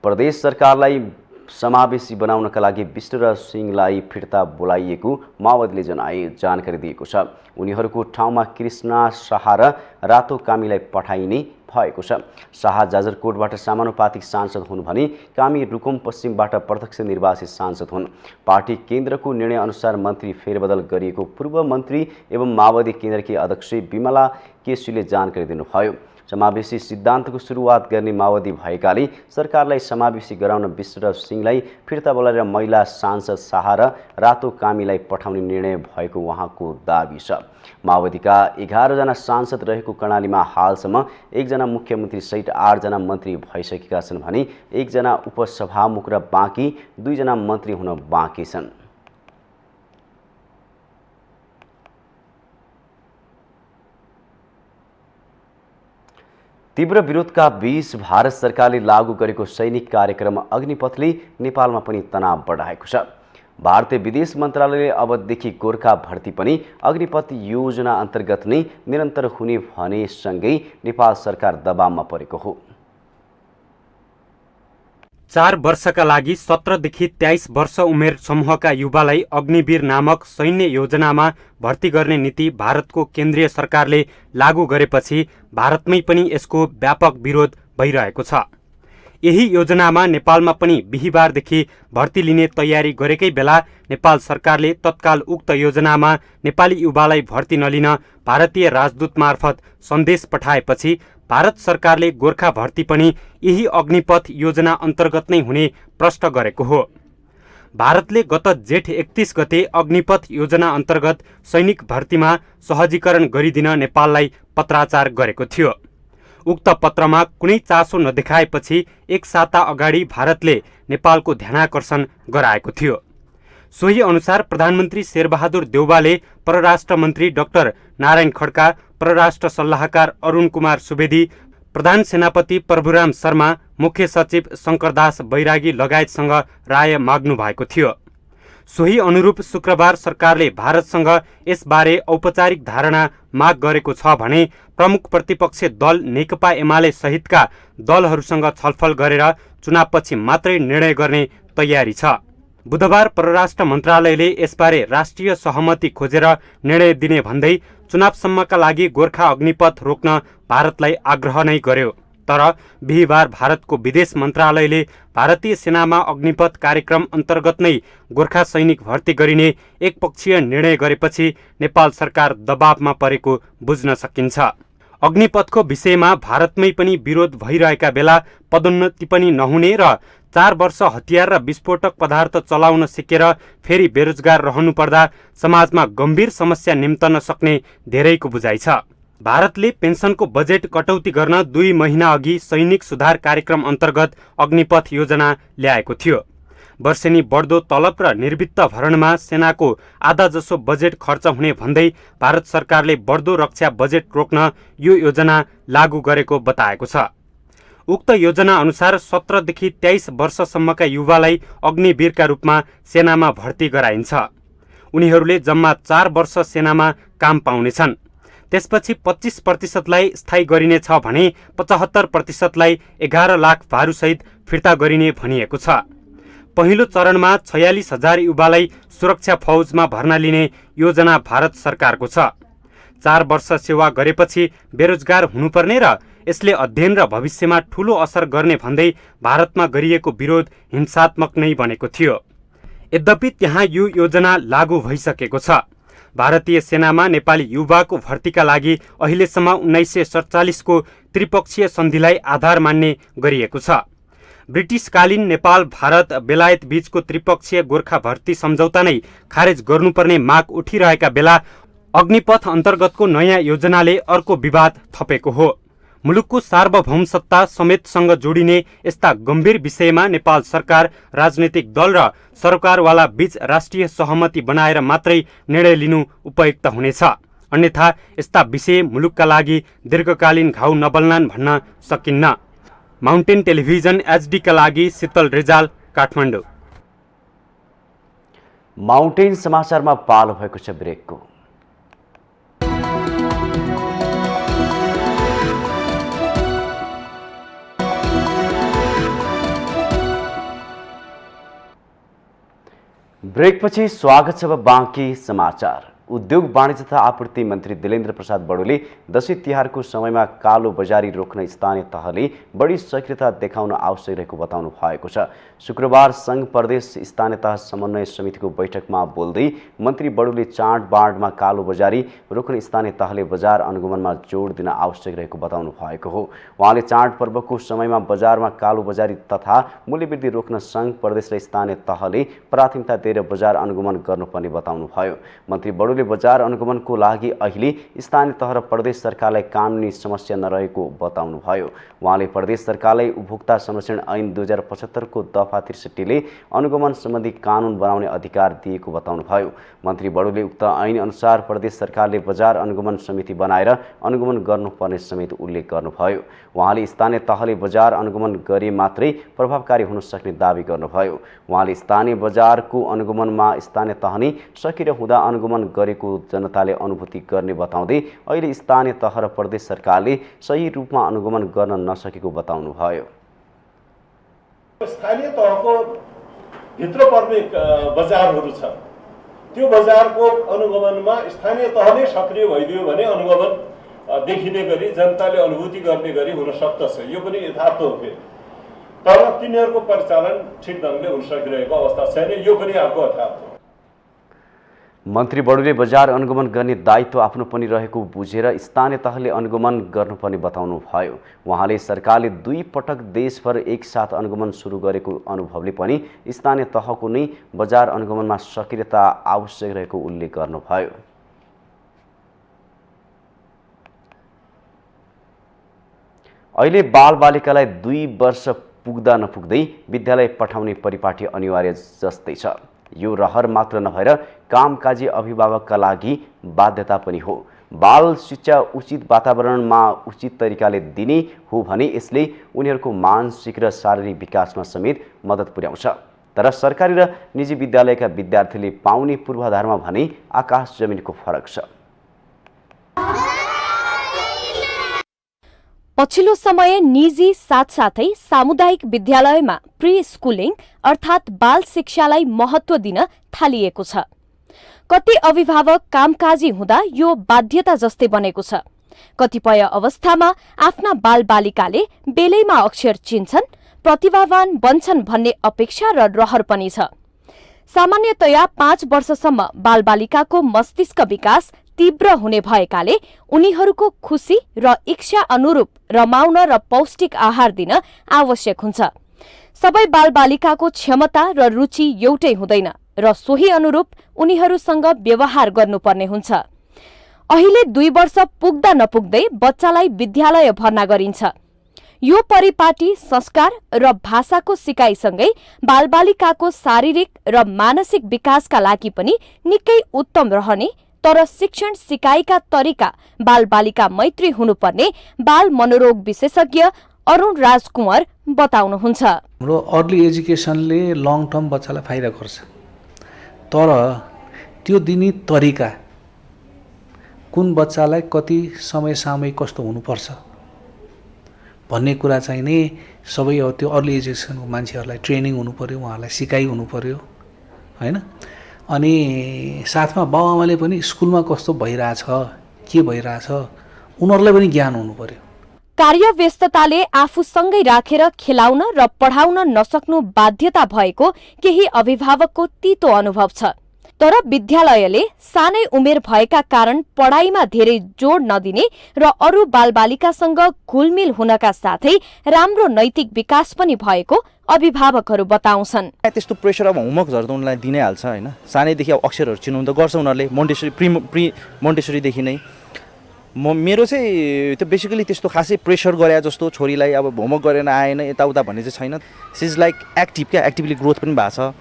प्रदेश सरकारलाई समावेशी बनाउनका लागि विष्ट र सिंहलाई फिर्ता बोलाइएको माओवादीले जानकारी दिएको छ। उनीहरूको ठाउँमा कृष्णा शाह र रातो कामीलाई पठाइने भएको छ। शाह जाजरकोटबाट समानुपातिक सांसद हुन् भने कामी रुकुम पश्चिमबाट प्रत्यक्ष निर्वाचित सांसद हुन्। पार्टी केन्द्रको निर्णय अनुसार मन्त्री फेरबदल गरिएको पूर्व मन्त्री एवं माओवादी केन्द्रकी अध्यक्ष विमला केसीले जानकारी दिनुभयो। समावेशी सिद्धान्तको सुरुवात गर्ने माओवादी भएकाले सरकारलाई समावेशी गराउन विष्ट र सिंहलाई फिर्ता बोलाएर महिला सांसद शाह र रातो कामीलाई पठाउने निर्णय भएको उहाँको दाबी छ। माओवादीका 11 जना सांसद रहेको कर्णालीमा हालसम्म 1 जना मुख्यमन्त्री सहित 8 जना मन्त्री भइसकेका छन् भने 1 जना उपसभामुख र बाँकी 2 जना मन्त्री हुन बाँकी छन्। तीव्र विरोधका बीच भारत सरकारले लागू गरेको सैनिक कार्यक्रम अग्निपथले नेपालमा पनि तनाव बढाएको छ। भारतीय विदेश मन्त्रालयले अबदेखि गोर्खा भर्ती पनि अग्निपथ योजना अन्तर्गत नै निरन्तर हुने भने सँगै नेपाल सरकार दबावमा परेको हो। 4 वर्षका लागि 17 देखि 23 वर्ष उमेर समूहका युवालाई अग्निवीर नामक सैन्य योजनामा भर्ती गर्ने नीति भारतको केन्द्रीय सरकारले लागू गरेपछि भारतमै पनि यसको व्यापक विरोध भइरहेको छ। यही योजनामा नेपालमा पनि बिहीबारदेखि भर्ती लिने तयारी गरेकै बेला नेपाल सरकारले तत्काल उक्त योजनामा नेपाली युवालाई भर्ती नलिन भारतीय राजदूत मार्फत सन्देश पठाएपछि भारत सरकारले गोर्खा भर्ती पनि यही अग्निपथ योजना अन्तर्गत नै हुने प्रश्न गरेको हो। भारतले गत जेठ 31 गते अग्निपथ योजना अन्तर्गत सैनिक भर्तीमा सहजीकरण गरिदिन नेपाललाई पत्राचार गरेको थियो। उक्त पत्रमा कुनै चासो नदेखाएपछि 1 साता अगाडि भारतले नेपालको ध्यानाकर्षण गराएको थियो। सोही अनुसार प्रधानमन्त्री शेरबहादुर देउवाले, परराष्ट्र मन्त्री डाक्टर नारायण खड्का, परराष्ट्र सल्लाहकार अरुण कुमार सुवेदी, प्रधान सेनापति प्रभुराम शर्मा, मुख्य सचिव शंकरदास बैरागी लगायतसँग राय माग्नु भएको थियो। सोही अनुरूप शुक्रबार सरकारले भारतसँग यसबारे औपचारिक धारणा माग गरेको छ भने प्रमुख प्रतिपक्षी दल नेकपा एमाले सहितका दलहरूसँग छलफल गरेर चुनावपछि मात्रै निर्णय गर्ने तयारी छ। बुधबार परराष्ट्र मन्त्रालयले यसबारे राष्ट्रिय सहमति खोजेर निर्णय दिने भन्दै चुनावसम्मका लागि गोर्खा अग्निपथ रोक्न भारतलाई आग्रह नै गर्यो। तर बिहिबार भारतको विदेश मन्त्रालयले भारतीय सेनामा अग्निपथ कार्यक्रम अन्तर्गत नै गोर्खा सैनिक भर्ती गरिने एकपक्षीय निर्णय गरेपछि नेपाल सरकार दबावमा परेको बुझ्न सकिन्छ। अग्निपथको विषयमा भारतमै पनि विरोध भइरहेका बेला पदोन्नति पनि नहुने र 4 वर्ष हतियार र विस्फोटक पदार्थ चलाउन सिकेर फेरि बेरोजगार रहनुपर्दा समाजमा गम्भीर समस्या निम्तन सक्ने धेरैको बुझाइ छ। भारतले पेन्सनको बजेट कटौती गर्न 2 महिना अघि सैनिक सुधार कार्यक्रम अन्तर्गत अग्निपथ योजना ल्याएको थियो। वर्षेनी बढ्दो तलब र निर्वित्त भरणमा सेनाको आधा जसो बजेट खर्च हुने भन्दै भारत सरकारले बढ्दो रक्षा बजेट रोक्न यो योजना लागू गरेको बताएको छ। उक्त योजना अनुसार 17 देखि 23 वर्षसम्मका युवालाई अग्निवीरका रूपमा सेनामा भर्ती गराइन्छ। उनीहरूले जम्मा 4 वर्ष सेनामा काम पाउनेछन्। त्यसपछि 25% स्थायी गरिनेछ भने 75% 11 लाख भारूसहित फिर्ता गरिने भनिएको छ। पहिलो चरणमा 46,000 युवालाई सुरक्षा फौजमा भर्ना लिने योजना भारत सरकारको छ। 4 वर्ष सेवा गरेपछि बेरोजगार हुनुपर्ने र यसले अध्ययन र भविष्यमा ठूलो असर गर्ने भन्दै भारतमा गरिएको विरोध हिंसात्मक नै बनेको थियो। यद्यपि त्यहाँ यो योजना लागू भइसकेको छ। भारतीय सेनामा नेपाली युवाको भर्तीका लागि अहिलेसम्म 1947 को त्रिपक्षीय सन्धिलाई आधार मान्ने गरिएको छ। ब्रिटिसकालीन नेपाल भारत बेलायत बीचको त्रिपक्षीय गोर्खा भर्ती सम्झौता नै खारेज गर्नुपर्ने माग उठिरहेका बेला अग्निपथ अन्तर्गतको नयाँ योजनाले अर्को विवाद थपेको हो। मुलुकको सार्वभौम सत्ता समेतसँग जोडिने यस्ता गम्भीर विषयमा नेपाल सरकार, राजनैतिक दल र सरकारवाला बीच राष्ट्रिय सहमति बनाएर मात्रै निर्णय लिनु उपयुक्त हुनेछ। अन्यथा यस्ता विषय मुलुकका लागि दीर्घकालीन घाउ नबल्लान् भन्न सकिन्न। माउन्टेन टेलिभिजन HD का लागि शीतल रिजाल, काठमाडौँ। माउन्टेन समाचारमा पालो भएको छ ब्रेकको। ब्रेकपछि स्वागत छ बाँकी समाचार। उद्योग वाणिज्य तथा आपूर्ति मन्त्री दिलेन्द्र प्रसाद बडोले दशैं तिहारको समयमा कालो बजारी रोक्न स्थानीय तहले बढी सक्रियता देखाउन आवश्यक रहेको बताउनु भएको छ। शुक्रबार संघ प्रदेश स्थानीय तह समन्वय समितिको बैठकमा बोल्दै मन्त्री बडोले चाडबाडमा कालो बजारी रोक्न स्थानीय तहले बजार अनुगमनमा जोड दिन आवश्यक रहेको बताउनु भएको हो। उहाँले चाडपर्वको समयमा बजारमा कालो बजारी तथा मूल्यवृद्धि रोक्न संघ प्रदेश र स्थानीय तहले प्राथमिकता दिएर बजार अनुगमन गर्नुपर्ने बताउनुभयो। मन्त्री बडोले बजार अनुगमनको लागि अहिले स्थानीय तह र प्रदेश सरकारलाई कानुनी समस्या नरहेको बताउनुभयो। उहाँले प्रदेश सरकारलाई उपभोक्ता संरक्षण ऐन 2075 को दफा 63 ले अनुगमन सम्बन्धी कानुन बनाउने अधिकार दिएको बताउनुभयो। मन्त्री बडोले उक्त ऐन अनुसार प्रदेश सरकारले बजार अनुगमन समिति बनाएर अनुगमन गर्नुपर्ने समेत उल्लेख गर्नुभयो। उहाँले स्थानीय तहले बजार अनुगमन गरे मात्रै प्रभावकारी हुन सक्ने दावी गर्नुभयो। उहाँले स्थानीय बजारको अनुगमनमा स्थानीय तह नै सक्रिय हुँदा अनुगमन गरेको जनताले अनुभूति गर्ने बताउँदै अहिले स्थानीय तह र प्रदेश सरकारले सही रूपमा अनुगमन गर्न नसकेको बताउनुभयो। स्थानीय तहको भित्र पर्ने बजारहरू छ, त्यो बजारको अनुगमनमा स्थानीय तह नै सक्रिय भइदियो भने अनुगमन देखिने गरी जनताले अनुभूति गर्ने गरी हुन सक्दछ। यो पनि यथार्थ हो कि, तर तिनीहरूको परिचालन ठिक ढङ्गले हुन सकिरहेको अवस्था छैन। यो पनि अर्को यथार्थ हो। मन्त्री बडोले बजार अनुगमन गर्ने दायित्व आफ्नो पनि रहेको बुझेर स्थानीय तहले अनुगमन गर्नुपर्ने बताउनु भयो। उहाँले सरकारले 2 पटक देशभर एकसाथ अनुगमन सुरु गरेको अनुभवले पनि स्थानीय तहको नै बजार अनुगमनमा सक्रियता आवश्यक रहेको उल्लेख गर्नुभयो। अहिले बालबालिकालाई 2 वर्ष पुग्दा नपुग्दै विद्यालय पठाउने परिपाटी अनिवार्य जस्तै छ। यो रहर मात्र नभएर कामकाजी अभिभावकका लागि बाध्यता पनि हो। बाल शिक्षा उचित वातावरणमा उचित तरिकाले दिने हो भने यसले उनीहरूको मानसिक र शारीरिक विकासमा समेत मद्दत पुर्याउँछ। तर सरकारी र निजी विद्यालयका विद्यार्थीले पाउने पूर्वाधारमा भने आकाश जमिनको फरक छ। पछिल्लो समय निजी साथसाथै सामुदायिक विद्यालयमा प्री स्कुलिङ अर्थात् बाल शिक्षालाई महत्त्व दिन थालिएको छ। कति अभिभावक कामकाजी हुँदा यो बाध्यता जस्तै बनेको छ। कतिपय अवस्थामा आफ्ना बालबालिकाले बेलैमा अक्षर चिन्छन्, प्रतिभावान बन्छन् भन्ने अपेक्षा र रहर पनि छ। सामान्यतया 5 वर्षसम्म बालबालिकाको मस्तिष्क विकास तीव्र हुने भएकाले उनीहरूको खुशी र इच्छा अनुरूप रमाउन र पौष्टिक आहार दिन आवश्यक हुन्छ। सबै बालबालिकाको क्षमता र रुचि एउटै हुँदैन र सोही अनुरूप उनीहरूसँग व्यवहार गर्नुपर्ने हुन्छ। अहिले 2 वर्ष पुग्दा नपुग्दै बच्चालाई विद्यालय भर्ना गरिन्छ। यो परिपाटी संस्कार र भाषाको सिकाइसँगै बालबालिकाको शारीरिक र मानसिक विकासका लागि पनि निकै उत्तम रहने, तर शिक्षण सिकाइका तरिका बालबालिका मैत्री हुनुपर्ने बाल मनोरोग विशेषज्ञ अरुण राजकुमार बताउनुहुन्छ। हाम्रो अर्ली एजुकेसनले लङ टर्म बच्चालाई फाइदा गर्छ, तर त्यो दिने तरिका कुन बच्चालाई कति समय सामयिक कस्तो हुनुपर्छ भन्ने कुरा चाहिँ नि सबै त्यो अर्ली एजुकेसनको मान्छेहरूलाई ट्रेनिङ हुनु पर्यो, उहाँहरूलाई सिकाइ हुनु पर्यो हैन। अनि साथमा बाबुआमाले पनि स्कुलमा कस्तो भइरहेछ, के भइरहेछ उनीहरूलाई पनि ज्ञान हुनु पर्यो। कार्यव्यस्तताले आफूसँगै राखेर खेलाउन र पढाउन नसक्नु बाध्यता भएको केही अभिभावकको तीतो अनुभव छ। तर विद्यालयले सानै उमेर भएका कारण पढाइमा धेरै जोड नदिने र अरू बालबालिकासँग घुलमिल हुनका साथै राम्रो नैतिक विकास पनि भएको अभिभावकहरू बताउँछन्। त्यस्तो प्रेसर अब होमवर्कहरू त उनीहरूलाई दिनै हाल्छ हैन। सानैदेखि अब अक्षरहरू चिनाउनु त गर्छ उनीहरूले, मोन्टेसरी प्री मोन्टेसरीदेखि नै। मेरो चाहिँ त्यो बेसिकली त्यस्तो खासै प्रेसर गरे जस्तो छोरीलाई अब होमवर्क गरेर आएन यताउता भन्ने चाहिँ छैन। सी इज लाइक एक्टिभ क्या, एक्टिभली ग्रोथ पनि भएको छ।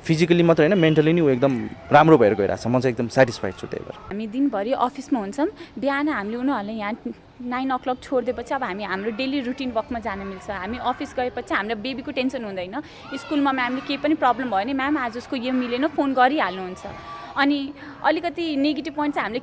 फिजिकली मात्र हैन, मेन्टली नि ऊ एकदम राम्रो भएर गइरहेछ। म चाहिँ एकदम सेटिस्फाइड छु त्यही भएर। हामी दिनभरि अफिसमा हुन्छौँ, बिहान हामीले उनीहरूलाई यहाँ 9 o'clock छोडिदिएपछि अब हामी हाम्रो डेली रुटिन वर्कमा जान मिल्छ। हामी अफिस गएपछि हाम्रो बेबीको टेन्सन हुँदैन। स्कुलमा म्यामले केही पनि प्रब्लम भयो भने म्याम आज उसको यो मिलेन फोन गरिहाल्नुहुन्छ। अनि अलिकति नेगेटिभ पोइन्ट चाहिँ हामीले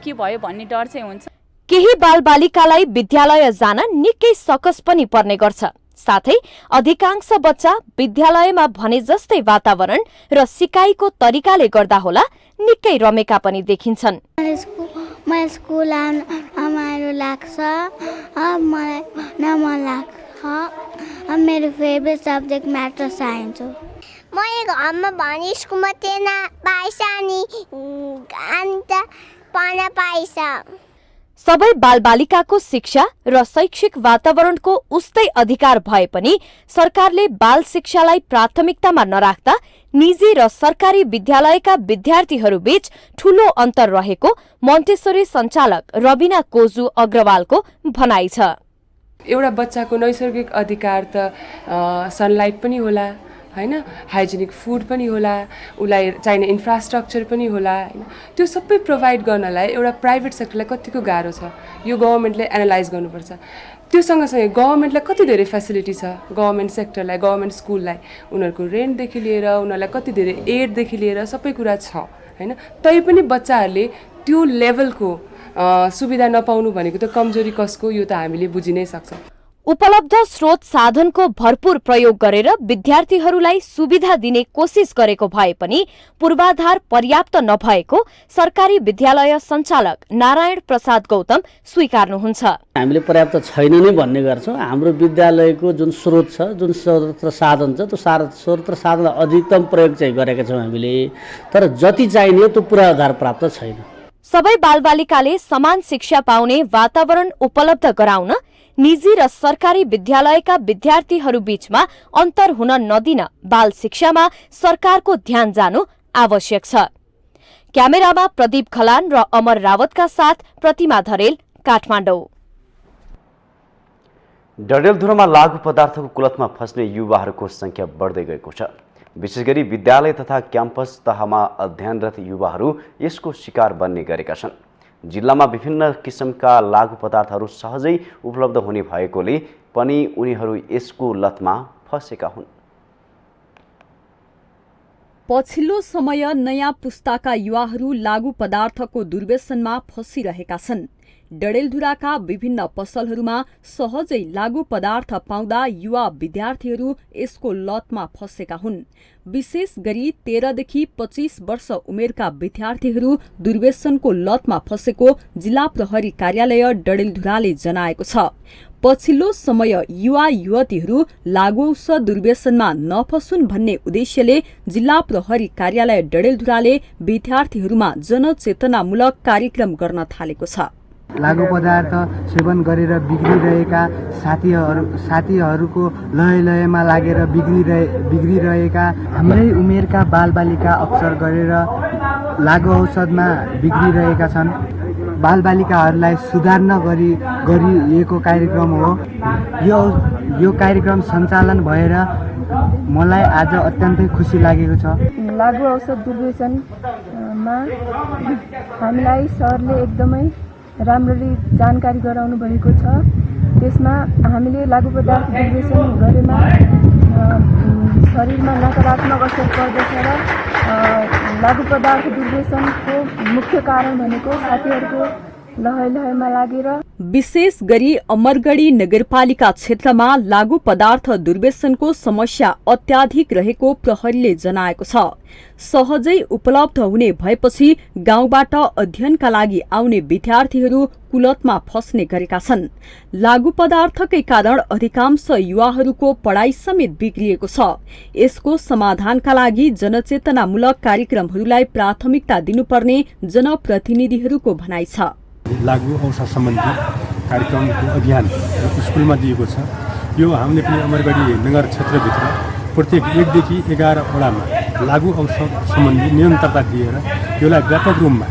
के भयो भन्ने डर चाहिँ हुन्छ। केही बालबालिकालाई विद्यालय जान निकै सकस पनि पर्ने गर्छ। साथै अधिकांश बच्चा विद्यालयमा भने जस्तै वातावरण र सिकाइको तरिकाले गर्दा होला निकै रमेका पनि देखिन्छन्। मलाई स्कुल आउन रमाइलो लाग्छ, मलाई मन लाग्छ। मेरो फेभरेट सब्जेक्ट म्याथ र साइन्स हो। मैले घरमा भने स्कुलमा तेना पाइछ नि अन्त पढ्न पाइछ। सबै बालबालिकाको शिक्षा र शैक्षिक वातावरणको उस्तै अधिकार भए पनि सरकारले बाल शिक्षालाई प्राथमिकतामा नराख्दा निजी र सरकारी विद्यालयका विद्यार्थीहरू बीच ठूलो अन्तर रहेको मोन्टेसरी सञ्चालक रबिना कोजु अग्रवालको भनाइ छ। एउटा बच्चाको नैसर्गिक अधिकार त सनलाइट पनि होला हैन, हाइजेनिक फुड पनि होला, उसलाई चाहिने इन्फ्रास्ट्रक्चर पनि होला हैन। त्यो सबै प्रोभाइड गर्नलाई एउटा प्राइभेट सेक्टरलाई कतिको गाह्रो छ, यो गभर्नमेन्टले एनालाइज गर्नुपर्छ। त्यो सँगसँगै गभर्नमेन्टलाई कति धेरै फेसिलिटी छ, गभर्नमेन्ट सेक्टरलाई, गभर्नमेन्ट स्कुललाई उनीहरूको रेन्टदेखि लिएर उनीहरूलाई कति धेरै एडदेखि लिएर सबै कुरा छ हैन। तैपनि बच्चाहरूले त्यो लेभलको सुविधा नपाउनु भनेको त कमजोरी कसको, यो त हामीले बुझि नै सक्छौँ। उपलब्ध स्रोत साधनको भरपूर प्रयोग गरेर विद्यार्थीहरूलाई सुविधा दिने कोसिस गरेको भए पनि पूर्वाधार पर्याप्त नभएको सरकारी विद्यालय सञ्चालक नारायण प्रसाद गौतम स्वीकार्नुहुन्छ। हामीले पर्याप्त छैन नै भन्ने गर्छौँ। हाम्रो विद्यालयको जुन स्रोत छ, जुन स्रोत र साधन छ, त्यो स्रोत र साधनलाई अधिकतम प्रयोग चाहिँ गरेका छौँ हामीले, तर जति चाहिने त्यो पूर्वाधार प्राप्त छैन। सबै बालबालिकाले समान शिक्षा पाउने वातावरण उपलब्ध गराउन निजी र सरकारी विद्यालयका विद्यार्थीहरू बीचमा अन्तर हुन नदिन बाल शिक्षामा सरकारको ध्यान जानु आवश्यक छ। क्यामेरामा प्रदीप खलान र अमर रावतका साथ प्रतिमा धरेल, काठमाडौँ। डडेलधुरामा लागु पदार्थको कुलतमा फस्ने युवाहरूको संख्या बढ्दै गएको छ। विशेष गरी विद्यालय तथा क्याम्पस तहमा अध्ययनरत युवाहरू यसको शिकार बन्ने गरेका छन्। जिल्लामा विभिन्न किसिमका लागु पदार्थहरू सहजै उपलब्ध हुने भएकोले पनि उनीहरू यसको लतमा फँसेका हुन्। पछिल्लो समय नयाँ पुस्ताका युवाहरू लागू पदार्थको दुर्व्यसनमा फँसिरहेका छन्। डडेलधुराका विभिन्न पसलहरूमा सहजै लागू पदार्थ पाउँदा युवा विद्यार्थीहरू यसको लतमा फँसेका हुन्। विशेष गरी 13 देखि 25 वर्ष उमेरका विद्यार्थीहरू दुर्व्यसनको लतमा फँसेको जिल्ला प्रहरी कार्यालय डडेलधुराले जनाएको छ। पछिल्लो समय युवा युवतीहरू लागू औषध दुर्व्यसनमा नफसुन् भन्ने उद्देश्यले जिल्ला प्रहरी कार्यालय डडेलधुराले विद्यार्थीहरूमा जनचेतनामूलक कार्यक्रम गर्न थालेको छ। लागू पदार्थ सेवन गरेर बिग्रिरहेका साथीहरूको लयमा लागेर बिग्रिरहेका हाम्रै उमेरका बालबालिका अवसर गरेर लागू औषधमा बिग्रिरहेका छन्। बालबालिकाहरूलाई सुधार्न गरिएको कार्यक्रम हो। यो कार्यक्रम सञ्चालन भएर मलाई आज अत्यन्तै खुसी लागेको छ। लागू औषध दुर्व्यसनमा हामीलाई सरले एकदमै राम्ररी जानकारी गराउनु भएको छ। त्यसमा हामीले लागू पदार्थ दुर्व्यसन गरेमा शरीरमा नकारात्मक असर पर्दछ र लागू पदार्थ दुर्व्यसनको मुख्य कारण भनेको साथीहरूको लहैमा लागेर। विशेष गरी अमरगढी नगरपालिका क्षेत्रमा लागू पदार्थ दुर्व्यसनको समस्या अत्याधिक रहेको प्रहरीले जनाएको छ। सहजै उपलब्ध हुने भएपछि गाउँबाट अध्ययनका लागि आउने विद्यार्थीहरू कुलतमा फस्ने गरेका छन्। लागू पदार्थकै कारण अधिकांश युवाहरूको पढाइ समेत बिग्रिएको छ। यसको समाधानका लागि जनचेतनामूलक कार्यक्रमहरूलाई प्राथमिकता दिनुपर्ने जनप्रतिनिधिहरूको भनाइ छ। लागू औषध सम्बन्धी कार्यक्रमको अभियान स्कुलमा दिएको छ। यो हामीले पनि अमरगढी नगर क्षेत्रभित्र प्रत्येक 1 देखि 11 वडामा लागू औषध सम्बन्धी निरन्तरता दिएर यसलाई व्यापक रूपमा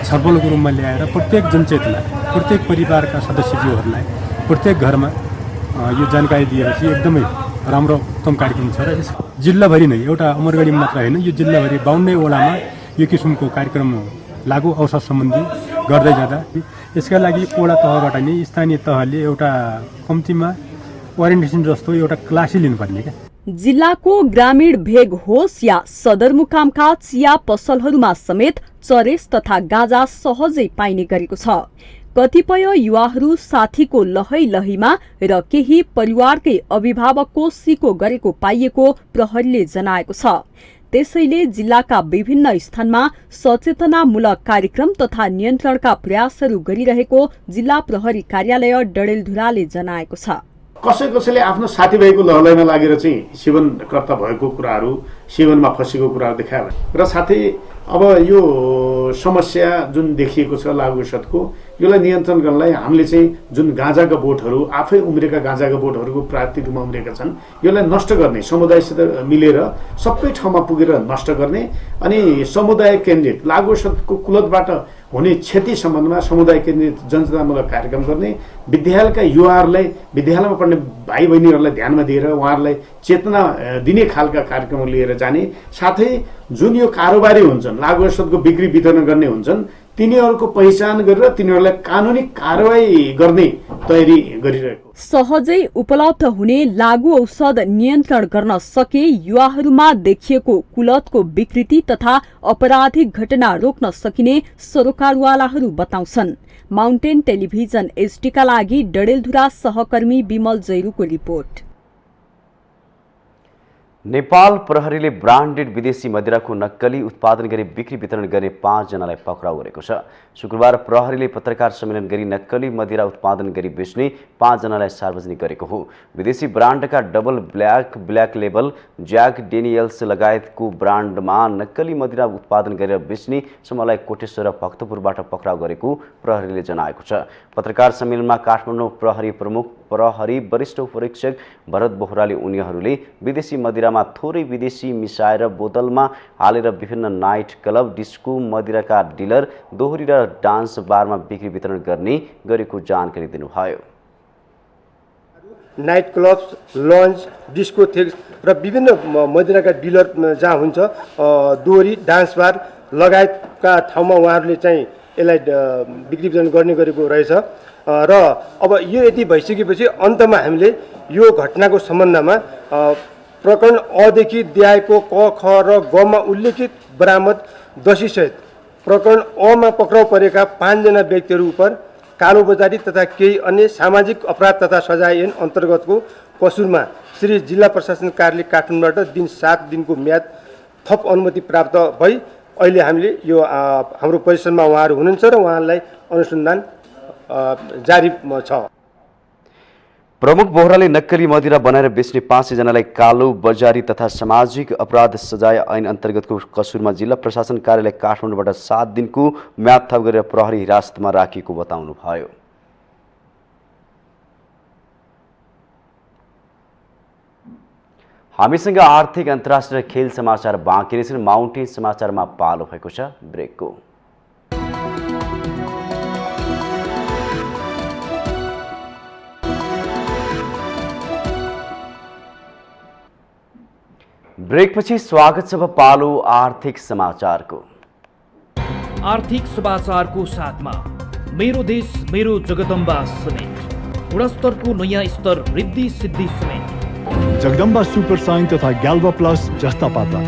छलफलको रूपमा ल्याएर प्रत्येक जनचेतना प्रत्येक परिवारका सदस्यज्यूहरूलाई प्रत्येक घरमा यो जानकारी दिएपछि एकदमै राम्रो उत्तम कार्यक्रम छ। र यस जिल्लाभरि नै एउटा अमरगढी मात्र होइन, यो जिल्लाभरि 52 वडामा यो किसिमको कार्यक्रम लागू औषध सम्बन्धी गर्दै जाँदा यसका लागि वडा तहबाट नै स्थानीय तहले एउटा कम्तीमा ओरिएन्टेसन जस्तो एउटा क्लासै लिनुपर्ने क्या। जिल्लाको ग्रामीण भेग होस् या सदरमुकामका चिया पसलहरूमा समेत चरेस तथा गाँजा सहजै पाइने गरेको छ। कतिपय युवाहरू साथीको लहैमा र केही परिवारकै अभिभावकको सिको गरेको पाइएको प्रहरीले जनाएको छ। त्यसैले जिल्लाका विभिन्न स्थानमा सचेतनामूलक कार्यक्रम तथा नियन्त्रणका प्रयासहरू गरिरहेको जिल्ला प्रहरी कार्यालय डडेलधुराले जनाएको छ। कसैले आफ्नो साथीभाइको लहलैमा लागेर चाहिँ सेवनकर्ता भएको कुराहरू, सेवनमा फँसेको कुराहरू देखायो र साथै अब यो समस्या जुन देखिएको छ लागू औषधको, यसलाई नियन्त्रण गर्नलाई हामीले चाहिँ जुन गाँजाका बोटहरू आफै उम्रेका गाँजाका बोटहरूको प्राकृतिक रूपमा उम्रेका छन्, यसलाई नष्ट गर्ने समुदायसित मिलेर सबै ठाउँमा पुगेर नष्ट गर्ने अनि समुदाय केन्द्रित लागू औषधको कुलतबाट हुने क्षति सम्बन्धमा समुदाय केन्द्रित जनचेतनामूलक कार्यक्रम गर्ने, विद्यालयका युवाहरूलाई विद्यालयमा पढ्ने भाइ बहिनीहरूलाई ध्यानमा दिएर उहाँहरूलाई चेतना दिने खालका कार्यक्रमहरू लिएर जाने, साथै जुन यो कारोबारी हुन्छन् लागू औषधको बिक्री वितरण गर्ने हुन्छन् तिनीहरूको पहिचान गरेर तिनीहरूलाई कानुनी कारवाही गर्ने तयारी गरिरहेको। सहजै उपलब्ध हुने लागू औषध नियन्त्रण गर्न सके युवाहरूमा देखिएको कुलतको विकृति तथा अपराधिक घटना रोक्न सकिने सरोकारवालाहरू बताउँछन्। माउन्टेन टेलिभिजन एचडीका लागि डडेलधुरा सहकर्मी विमल जैरूको रिपोर्ट। नेपाल प्रहरीले ब्रान्डेड विदेशी मदिराको नक्कली उत्पादन गरी बिक्री वितरण गर्ने 5 जनालाई पक्राउ गरेको छ। शुक्रबार प्रहरीले पत्रकार सम्मेलन गरी नक्कली मदिरा उत्पादन गरी बेच्ने 5 जनालाई सार्वजनिक गरेको हो। विदेशी ब्रान्डका double black label, Jack Daniels लगायतको ब्रान्डमा नक्कली मदिरा उत्पादन गरेर बेच्ने समूहलाई कोटेश्वर भक्तपुरबाट पक्राउ गरेको प्रहरीले जनाएको छ। पत्रकार सम्मेलनमा काठमाडौँ प्रहरी प्रमुख प्रहरी वरिष्ठ उपरीक्षक भरत बोहराले उनीहरूले विदेशी मदिरामा थोरै विदेशी मिसाएर बोतलमा हालेर विभिन्न नाइट क्लब, डिस्को, मदिराका डिलर, दोहोरी र डान्स बारमा बिक्री वितरण गर्ने गरेको जानकारी दिनुभयो। नाइट क्लब्स, लन्च, डिस्कोथेक्स र विभिन्न मदिराका डिलर जहाँ हुन्छ दोहोरी, डान्स बार लगायतका ठाउँमा उहाँहरूले चाहिँ यसलाई बिक्री वितरण गर्ने गरेको रहेछ। र अब यो यति भइसकेपछि अन्तमा हामीले यो घटनाको सम्बन्धमा प्रकरण अदेखि देहायको क ख र गमा उल्लेखित बरामद दोषीसहित प्रकरण अमा पक्राउ परेका 5 जना व्यक्तिहरू उप कालोबजारी तथा केही अन्य सामाजिक अपराध तथा सजाय ऐन अन्तर्गतको कसुरमा श्री जिल्ला प्रशासन कार्यालय काठमाडौँबाट दिन 7 दिनको म्याद थप अनुमति प्राप्त भई अहिले हामीले यो हाम्रो पोजिसनमा उहाँहरू हुनुहुन्छ र उहाँलाई अनुसन्धान जारी छ। प्रमुख बोहराले नक्कली मदिरा बनाएर बेच्ने 5 जनालाई कालो बजारी तथा सामाजिक अपराध सजाय ऐन अन्तर्गतको कसुरमा जिल्ला प्रशासन कार्यालय काठमाडौँबाट 7 दिनको म्याद थप गरेर प्रहरी हिरासतमा राखिएको बताउनुभयो। हामीसँग आर्थिक अन्तर्राष्ट्रिय खेल समाचार बाँकी नै छन्। माउन्टेन समाचारमा पालो भएको छ ब्रेकको। ब्रेकपछि स्वागत छ पालो आर्थिक समाचारको। आर्थिक समाचारको साथमा मेरो देश मेरो जगदम्बा सिमेन्ट, गुणस्तरको नयाँ स्तर Riddhi Siddhi cement, Jagadamba super sign तथा ग्याल्वा प्लस जस्ता पाता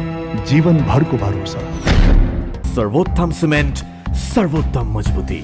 जीवनभरको भरोसा। सर्वोत्तम सिमेन्ट, सर्वोत्तम मजबुती।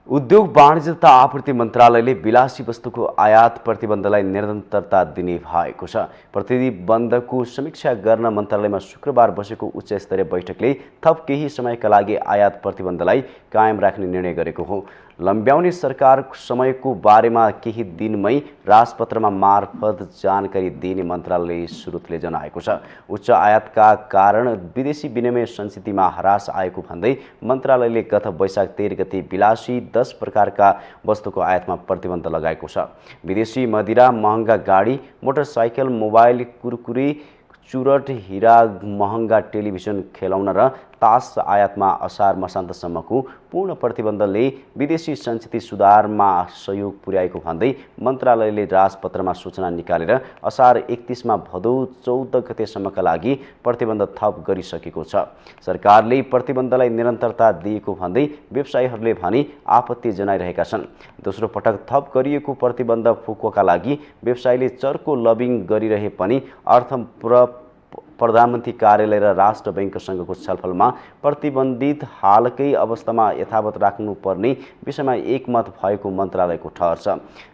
उद्योग वाणिज्य तथा आपूर्ति मन्त्रालयले विलासी वस्तुको आयात प्रतिबन्धलाई निरन्तरता दिने भएको छ। प्रतिबन्धको समीक्षा गर्न मन्त्रालयमा शुक्रबार बसेको उच्च स्तरीय बैठकले थप केही समयका लागि आयात प्रतिबन्धलाई कायम राख्ने निर्णय गरेको हो। लम्ब्याउने सरकार समयको बारेमा केही दिनमै राजपत्रमा मार्फत जानकारी दिने मन्त्रालयले सुरुतले जनाएको छ। उच्च आयातका कारण विदेशी विनिमय संचितिमा ह्रास आएको भन्दै मन्त्रालयले गत वैशाख 13 गते विलासी 10 प्रकारका वस्तुको आयातमा प्रतिबन्ध लगाएको छ। विदेशी मदिरा, महँगा गाडी, मोटरसाइकल, मोबाइल, कुरकुरे, चुरट, हिरा, महँगा टेलिभिजन, खेलौना र तास आयातमा असार मसान्तसम्मको पूर्ण प्रतिबन्धले विदेशी संचिति सुधारमा सहयोग पुर्याएको भन्दै मन्त्रालयले राजपत्रमा सूचना निकालेर असार 31 मा भदौ 14 गतेसम्मका लागि प्रतिबन्ध थप गरिसकेको छ। सरकारले प्रतिबन्धलाई निरन्तरता दिएको भन्दै व्यवसायीहरूले भने आपत्ति जनाइरहेका छन्। दोस्रो पटक थप गरिएको प्रतिबन्ध फुक्वका लागि व्यवसायीले चर्को लबिङ गरिरहे पनि प्रधानमन्त्री कार्यालय र राष्ट्र बैंकसँगको छलफलमा प्रतिबन्धित हालकै अवस्थामा यथावत राख्नुपर्ने विषयमा एकमत भएको मन्त्रालयको ठहर छ।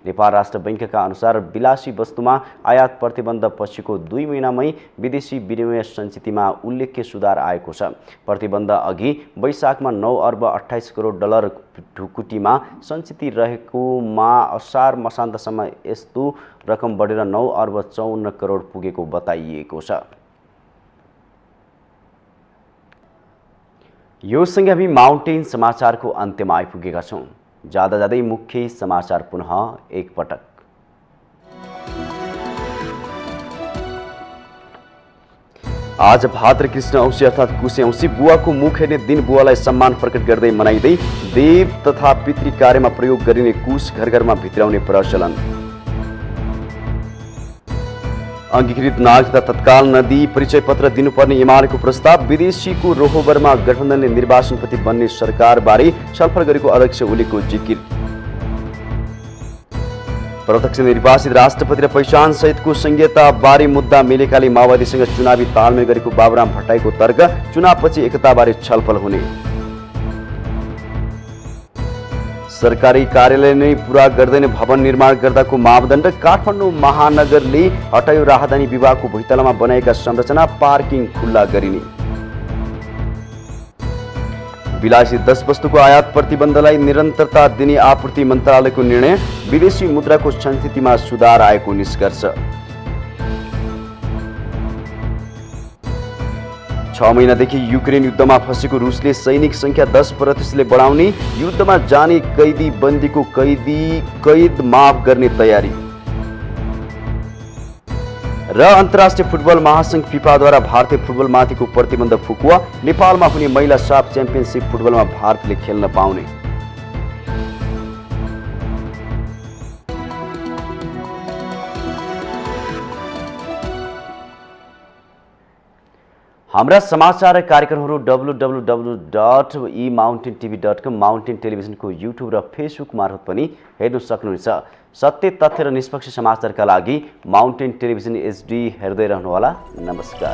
नेपाल राष्ट्र बैंकका अनुसार विलासी वस्तुमा आयात प्रतिबन्ध पछिको 2 महिनामै विदेशी विनिमय संचितिमा उल्लेख्य सुधार आएको छ। प्रतिबन्ध अघि वैशाखमा 9 अर्ब 28 करोड डलर ढुकुटीमा संचिति रहेकोमा असार मसान्तसम्म यस्तो रकम बढेर 9 अर्ब 54 करोड पुगेको बताइएको छ। यो सँगै हामी माउन्टेन समाचारको अन्त्यमा आइपुगेका छौँ। जाँदै मुख्य समाचार पुनः एकपटक। आज भाद्र कृष्ण औँसी अर्थात् कुशे औँसी बुवाको मुख हेर्ने दिन बुवालाई सम्मान प्रकट गर्दै मनाइँदै देव तथा पितृ कार्यमा प्रयोग गरिने कुश घर घरमा भित्राउने प्रचलन। अङ्गीकृत नागरिकता तत्काल नदी परिचय पत्र दिनुपर्ने एमालेको प्रस्ताव। विदेशीको रोहबरमा गठबन्धनले निर्वाचनप्रति बन्ने सरकारबारे छलफल गरेको अध्यक्ष ओलीको जिकिर। प्रत्यक्ष निर्वाचित राष्ट्रपति र पहिचान सहितको संहिताबारे मुद्दा मिलेकाले माओवादीसँग चुनावी तालमेल गरेको बाबुराम भट्टराईको तर्क। चुनावपछि एकताबारे छलफल हुने। सरकारी कार्यालय नै पूरा गर्दैन भवन निर्माण गर्दाको मापदण्ड। काठमाडौँ महानगरले हटायो राजधानी विभागको भुइँतलामा बनाएका संरचना, पार्किङ खुल्ला गरिने। विलासी 10 वस्तुको आयात प्रतिबन्धलाई निरन्तरता दिने आपूर्ति मन्त्रालयको निर्णय। विदेशी मुद्राको संस्थितिमा सुधार आएको निष्कर्ष। 6 महिनादेखि युक्रेन युद्धमा फँसेको रुसले सैनिक संख्या 10% बढाउने। युद्धमा जाने कैदी बन्दीको कैद माफ गर्ने तयारी। र अन्तर्राष्ट्रिय फुटबल महासंघ फिफाद्वारा भारतीय फुटबलमाथिको प्रतिबन्ध फुकुवा। नेपालमा हुने महिला साफ च्याम्पियनसिप फुटबलमा भारतले खेल्न पाउने। हाम्रा समाचार कार्यक्रमहरू www.emountaintv.com माउन्टेन टेलिभिजनको युट्युब र फेसबुक मार्फत पनि हेर्न सक्नुहुनेछ। सत्य तथ्य र निष्पक्ष समाचारका लागि माउन्टेन टेलिभिजन HD हेर्दै रहनुहोला। नमस्कार।